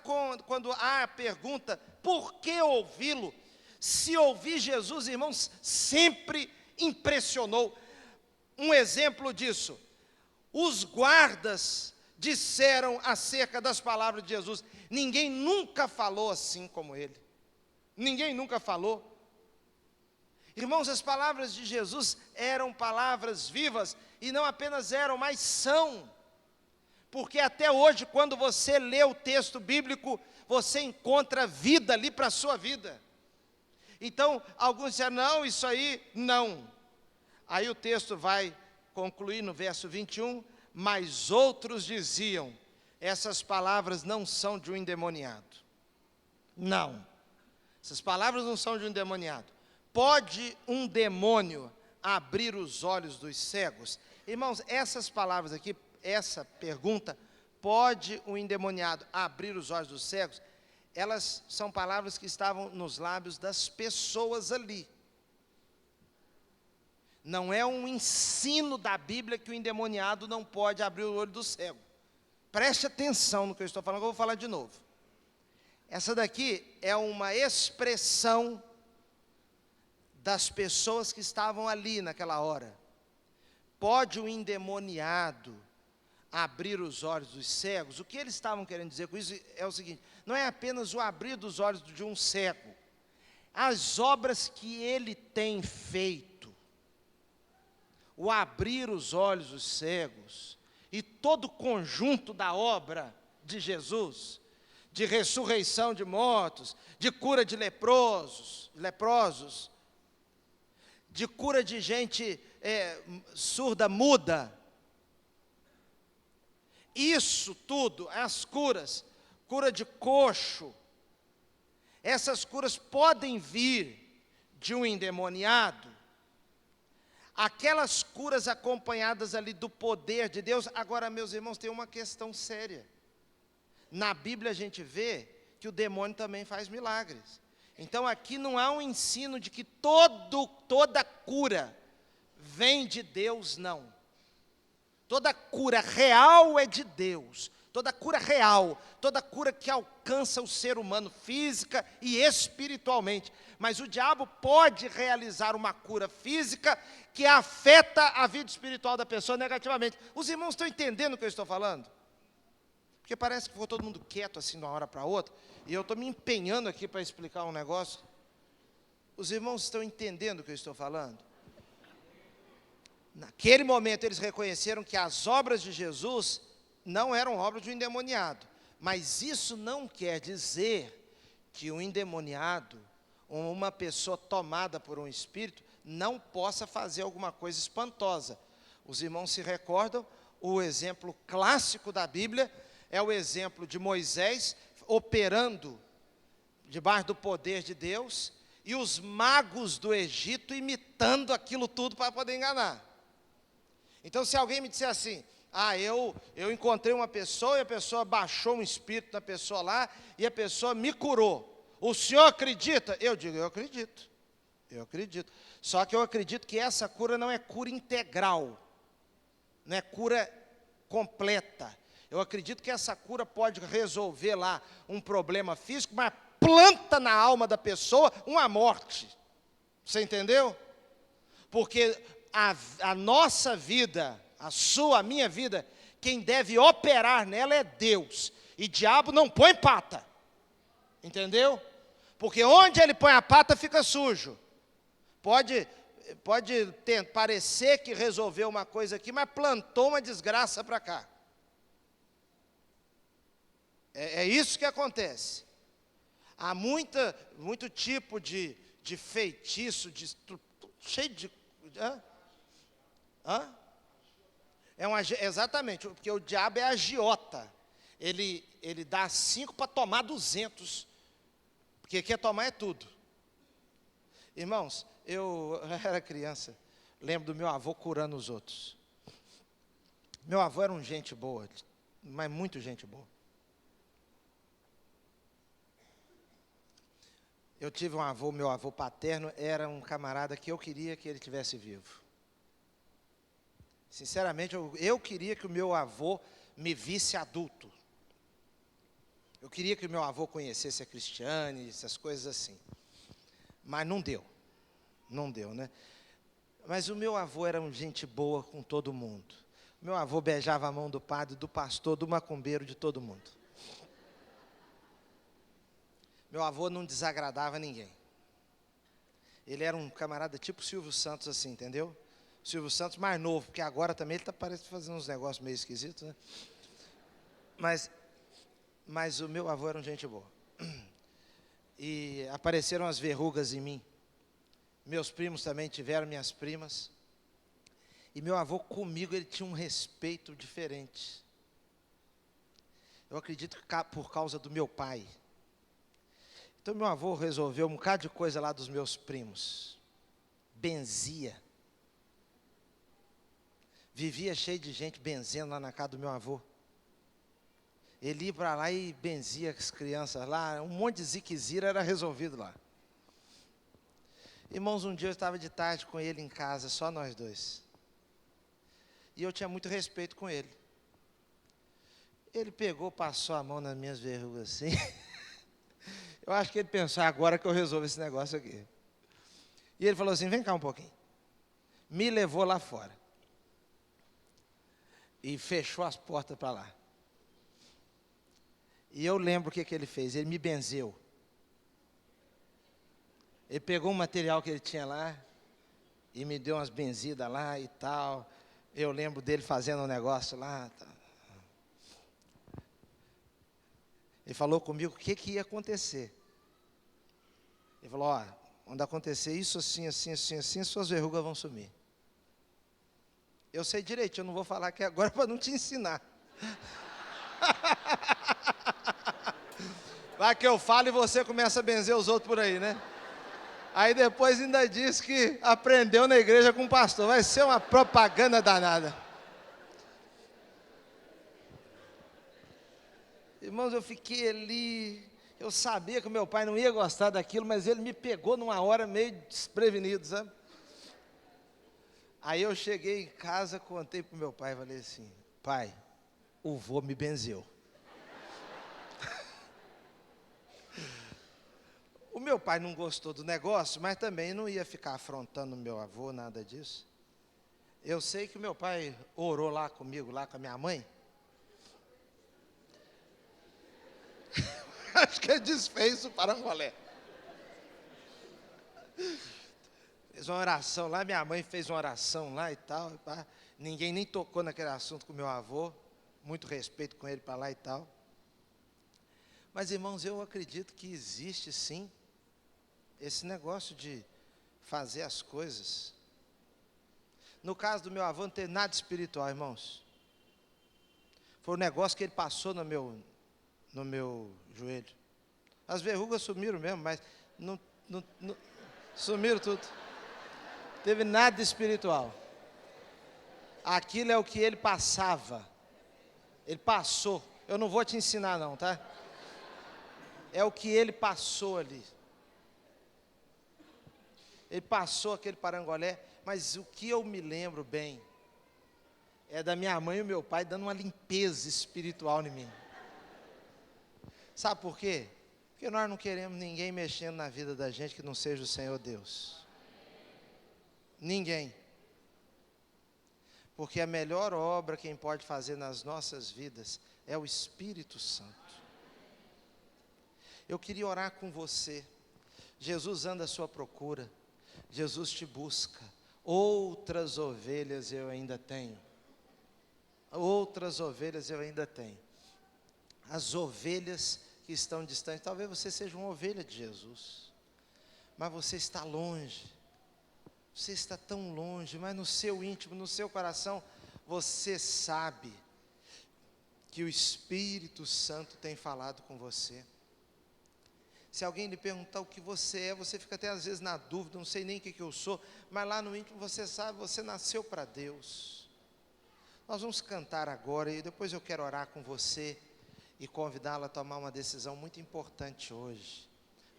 quando há a pergunta, por que ouvi-lo? Se ouvir Jesus, irmãos, sempre impressionou. Um exemplo disso, os guardas disseram acerca das palavras de Jesus, ninguém nunca falou assim como ele, ninguém nunca falou. Irmãos, as palavras de Jesus eram palavras vivas, e não apenas eram, mas são, porque até hoje, quando você lê o texto bíblico, você encontra vida ali para a sua vida. Então, alguns disseram, não, isso aí, não. Aí o texto vai concluir no verso 21, mas outros diziam, essas palavras não são de um endemoniado. Não, essas palavras não são de um endemoniado. Pode um demônio abrir os olhos dos cegos? Irmãos, essas palavras aqui, essa pergunta, pode um endemoniado abrir os olhos dos cegos? Elas são palavras que estavam nos lábios das pessoas ali. Não é um ensino da Bíblia que o endemoniado não pode abrir o olho do cego. Preste atenção no que eu estou falando, eu vou falar de novo. Essa daqui é uma expressão das pessoas que estavam ali naquela hora. Pode o endemoniado abrir os olhos dos cegos? O que eles estavam querendo dizer com isso é o seguinte, não é apenas o abrir dos olhos de um cego. As obras que ele tem feito, o abrir os olhos dos cegos, e todo o conjunto da obra de Jesus, de ressurreição de mortos, de cura de leprosos, de cura de gente surda, muda, isso tudo, as curas, cura de coxo, essas curas podem vir de um endemoniado. Aquelas curas acompanhadas ali do poder de Deus. Agora, meus irmãos, tem uma questão séria. Na Bíblia a gente vê que o demônio também faz milagres. Então aqui não há um ensino de que toda cura vem de Deus, não. Toda cura real é de Deus. toda cura real, toda cura que alcança o ser humano física e espiritualmente. Mas o diabo pode realizar uma cura física que afeta a vida espiritual da pessoa negativamente. Os irmãos estão entendendo o que eu estou falando? Porque parece que ficou todo mundo quieto assim de uma hora para outra, e eu estou me empenhando aqui para explicar um negócio. Os irmãos estão entendendo o que eu estou falando? Naquele momento eles reconheceram que as obras de Jesus não eram obras de um endemoniado. Mas isso não quer dizer que um endemoniado, ou uma pessoa tomada por um espírito, não possa fazer alguma coisa espantosa. Os irmãos se recordam, o exemplo clássico da Bíblia é o exemplo de Moisés operando debaixo do poder de Deus, e os magos do Egito imitando aquilo tudo para poder enganar. Então, se alguém me disser assim, eu encontrei uma pessoa e a pessoa baixou um espírito na pessoa lá e a pessoa me curou, o senhor acredita? Eu digo, eu acredito. Só que eu acredito que essa cura não é cura integral, não é cura completa. Eu acredito que essa cura pode resolver lá um problema físico, mas planta na alma da pessoa uma morte. Você entendeu? Porque a nossa vida, a sua, a minha vida, quem deve operar nela é Deus. E diabo não põe pata. Entendeu? Porque onde ele põe a pata fica sujo. Pode parecer que resolveu uma coisa aqui, mas plantou uma desgraça para cá. É isso que acontece. Há muito tipo de feitiço, cheio de... Exatamente, porque o diabo é agiota. Ele dá 5 para tomar 200. Porque quer tomar é tudo. Irmãos, eu era criança, lembro do meu avô curando os outros. Meu avô era um gente boa, mas muito gente boa. Eu tive um avô, meu avô paterno, era um camarada que eu queria que ele tivesse vivo. Sinceramente, eu queria que o meu avô me visse adulto. Eu queria que o meu avô conhecesse a Cristiane, essas coisas assim. Mas não deu, né? Mas o meu avô era um gente boa com todo mundo. Meu avô beijava a mão do padre, do pastor, do macumbeiro, de todo mundo. Meu avô não desagradava ninguém. Ele era um camarada tipo Silvio Santos assim, entendeu? Silvio Santos mais novo, porque agora também ele está parecendo fazendo uns negócios meio esquisitos, né? Mas o meu avô era um gente boa. E apareceram as verrugas em mim. Meus primos também tiveram, minhas primas. E meu avô comigo, ele tinha um respeito diferente. Eu acredito que por causa do meu pai. Então meu avô resolveu um bocado de coisa lá dos meus primos. Benzia. Vivia cheio de gente benzendo lá na casa do meu avô. Ele ia para lá e benzia as crianças lá, um monte de ziquezira era resolvido lá. Irmãos, um dia eu estava de tarde com ele em casa, só nós dois. E eu tinha muito respeito com ele. Ele pegou, passou a mão nas minhas verrugas assim. Eu acho que ele pensou, agora que eu resolvo esse negócio aqui. E ele falou assim, vem cá um pouquinho. Me levou lá fora. E fechou as portas para lá. E eu lembro o que ele fez, ele me benzeu. Ele pegou um material que ele tinha lá, e me deu umas benzidas lá e tal. Eu lembro dele fazendo um negócio lá. Ele falou comigo o que ia acontecer. Ele falou, quando acontecer isso assim, assim, assim, assim, suas verrugas vão sumir. Eu sei direito, eu não vou falar aqui agora para não te ensinar. Vai que eu falo e você começa a benzer os outros por aí, né? Aí depois ainda diz que aprendeu na igreja com o pastor. Vai ser uma propaganda danada. Irmãos, eu fiquei ali. Eu sabia que o meu pai não ia gostar daquilo, mas ele me pegou numa hora meio desprevenido, sabe? Aí eu cheguei em casa, contei para o meu pai, falei assim, pai, o vô me benzeu. meu pai não gostou do negócio, mas também não ia ficar afrontando meu avô, nada disso. Eu sei que o meu pai orou lá comigo, lá com a minha mãe. Acho que ele desfez o parangolé. Fez uma oração lá, minha mãe fez uma oração lá e tal. Ninguém nem tocou naquele assunto com meu avô. Muito respeito com ele para lá e tal. Mas, irmãos, eu acredito que existe sim esse negócio de fazer as coisas. No caso do meu avô, não tem nada espiritual, irmãos. Foi um negócio que ele passou no meu joelho. As verrugas sumiram mesmo, mas não sumiram tudo. Teve nada espiritual. Aquilo é o que ele passava. Ele passou. Eu não vou te ensinar não, tá? É o que ele passou ali. Ele passou aquele parangolé, mas o que eu me lembro bem é da minha mãe e o meu pai dando uma limpeza espiritual em mim. Sabe por quê? Porque nós não queremos ninguém mexendo na vida da gente que não seja o Senhor Deus. Ninguém. Porque a melhor obra quem pode fazer nas nossas vidas é o Espírito Santo. Eu queria orar com você. Jesus anda à sua procura. Jesus te busca. Outras ovelhas eu ainda tenho. Outras ovelhas eu ainda tenho. As ovelhas que estão distantes. Talvez você seja uma ovelha de Jesus. Mas você está longe. Você está tão longe, mas no seu íntimo, no seu coração, você sabe que o Espírito Santo tem falado com você. Se alguém lhe perguntar o que você é, você fica até às vezes na dúvida, não sei nem o que eu sou, mas lá no íntimo você sabe, você nasceu para Deus. Nós vamos cantar agora e depois eu quero orar com você e convidá-la a tomar uma decisão muito importante hoje.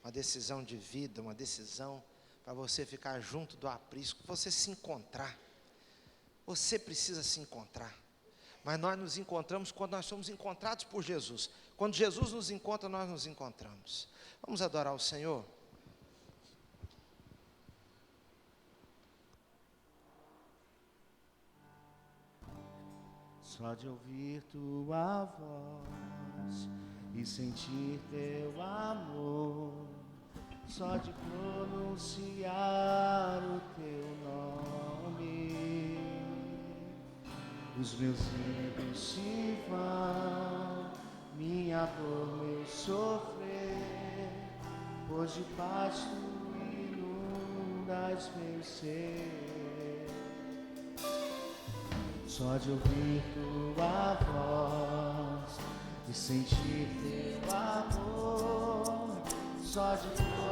Uma decisão de vida, uma decisão para você ficar junto do aprisco, você se encontrar. Você precisa se encontrar. Mas nós nos encontramos quando nós somos encontrados por Jesus. Quando Jesus nos encontra, nós nos encontramos. Vamos adorar o Senhor? Só de ouvir tua voz e sentir teu amor, só de pronunciar o teu nome, os meus medos se vão, minha dor, meu sofrer, pois de paz tu inundas meu ser. Só de ouvir tua voz e sentir teu amor, só de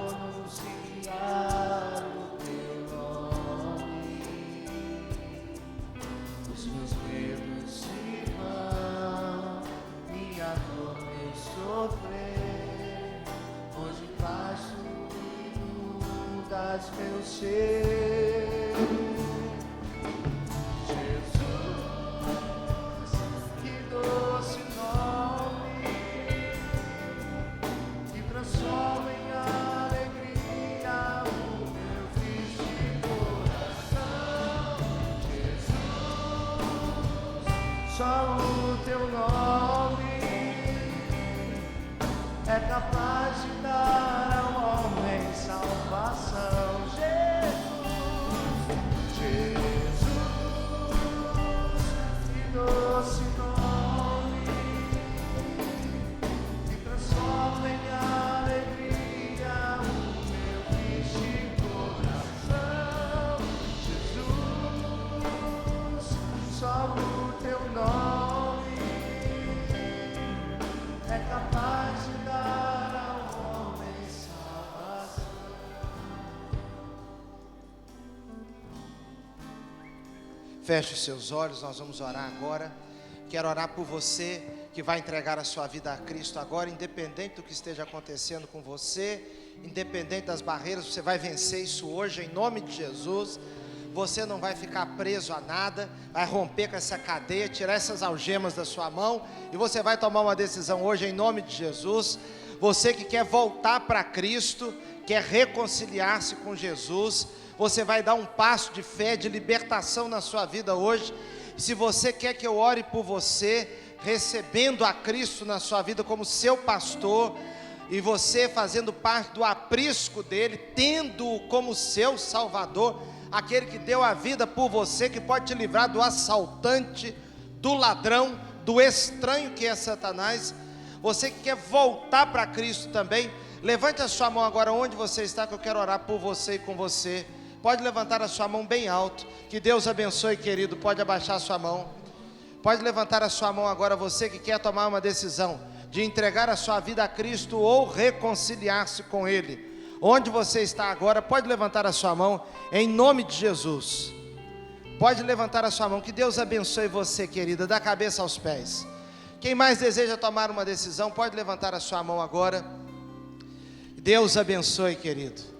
pronunciar o teu nome, os meus medos se vão, minha dor, meu sofrer, pois de paz tu inundas meu ser. Só o teu nome é capaz de dar ao homem salvação. Jesus, que doce nome, que transforma em alegria o meu triste coração. Jesus, só o teu nome é capaz de dar ao homem salvação. Feche os seus olhos, nós vamos orar agora. Quero orar por você que vai entregar a sua vida a Cristo agora, independente do que esteja acontecendo com você, independente das barreiras, você vai vencer isso hoje, em nome de Jesus. Você não vai ficar preso a nada, vai romper com essa cadeia, tirar essas algemas da sua mão, e você vai tomar uma decisão hoje em nome de Jesus. Você que quer voltar para Cristo, quer reconciliar-se com Jesus, você vai dar um passo de fé, de libertação na sua vida hoje. Se você quer que eu ore por você, recebendo a Cristo na sua vida como seu pastor, e você fazendo parte do aprisco dele, tendo-o como seu Salvador, aquele que deu a vida por você, que pode te livrar do assaltante, do ladrão, do estranho que é Satanás. Você que quer voltar para Cristo também, levante a sua mão agora onde você está, que eu quero orar por você e com você. Pode levantar a sua mão bem alto. Que Deus abençoe, querido. Pode abaixar a sua mão. Pode levantar a sua mão agora, você que quer tomar uma decisão de entregar a sua vida a Cristo ou reconciliar-se com Ele. Onde você está agora, pode levantar a sua mão em nome de Jesus. Pode levantar a sua mão. Que Deus abençoe você, querida, da cabeça aos pés. Quem mais deseja tomar uma decisão, pode levantar a sua mão agora. Deus abençoe, querido.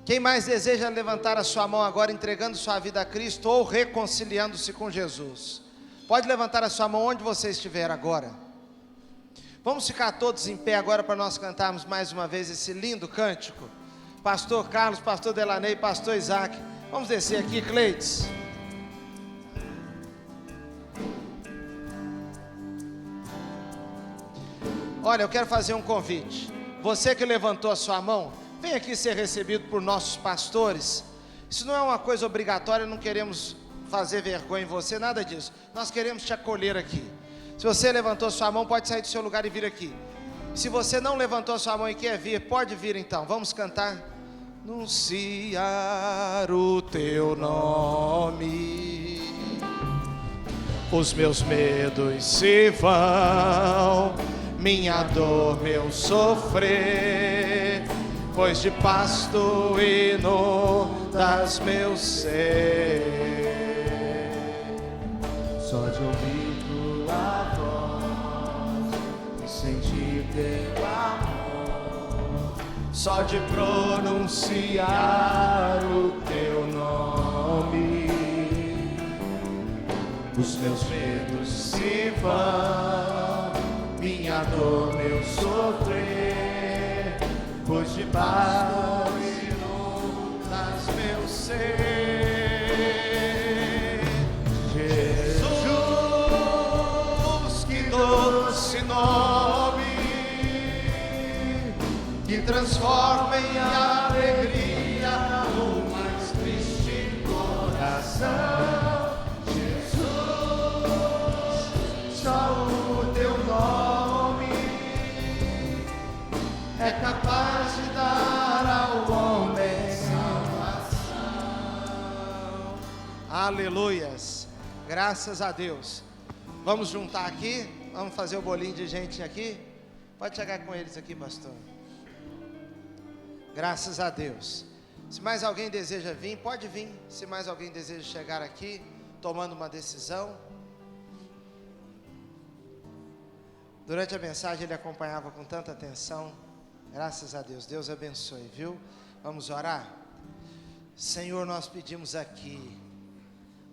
Quem mais deseja levantar a sua mão agora, entregando sua vida a Cristo ou reconciliando-se com Jesus? Pode levantar a sua mão onde você estiver agora. Vamos ficar todos em pé agora para nós cantarmos mais uma vez esse lindo cântico. Pastor Carlos, Pastor Delaney, Pastor Isaac. Vamos descer aqui, Cleides. Olha, eu quero fazer um convite. Você que levantou a sua mão, vem aqui ser recebido por nossos pastores. Isso não é uma coisa obrigatória, não queremos fazer vergonha em você, nada disso. Nós queremos te acolher aqui. Se você levantou sua mão, pode sair do seu lugar e vir aqui. Se você não levantou sua mão e quer vir, pode vir então. Vamos cantar. Anunciar o teu nome, os meus medos se vão, minha dor, meu sofrer, pois de pasto inundas meu ser. Só de ouvir tua voz e sentir teu amor, só de pronunciar o teu nome, os meus medos se vão, minha dor, meu sofrer, pois de paz inundas meu ser. Jesus, que doce nome, que transforma em alegria o mais triste coração. Jesus, só o teu nome é capaz de dar ao homem salvação. Aleluias, graças a Deus. Vamos juntar aqui, vamos fazer o bolinho de gente aqui. Pode chegar com eles aqui, pastor. Graças a Deus. Se mais alguém deseja vir, pode vir. Se mais alguém deseja chegar aqui, tomando uma decisão. Durante a mensagem ele acompanhava com tanta atenção. Graças a Deus. Deus abençoe, viu? Vamos orar? Senhor, nós pedimos aqui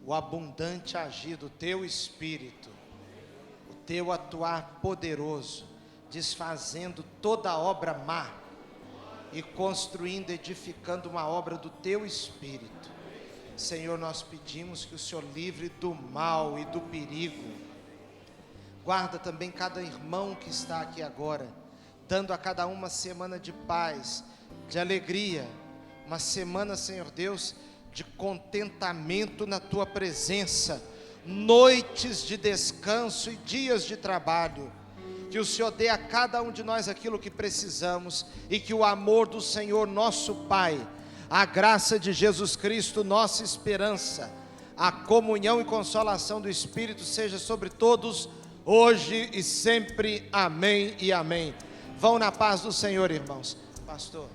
o abundante agir do Teu Espírito, o Teu atuar poderoso, desfazendo toda obra má e construindo, edificando uma obra do Teu Espírito. Senhor, nós pedimos que o Senhor livre do mal e do perigo. Guarda também cada irmão que está aqui agora, dando a cada uma semana de paz, de alegria, uma semana, Senhor Deus, de contentamento na Tua presença, noites de descanso e dias de trabalho. Que o Senhor dê a cada um de nós aquilo que precisamos, e que o amor do Senhor nosso Pai, a graça de Jesus Cristo, nossa esperança, a comunhão e consolação do Espírito seja sobre todos, hoje e sempre. Amém e amém. Vão na paz do Senhor, irmãos. Pastor.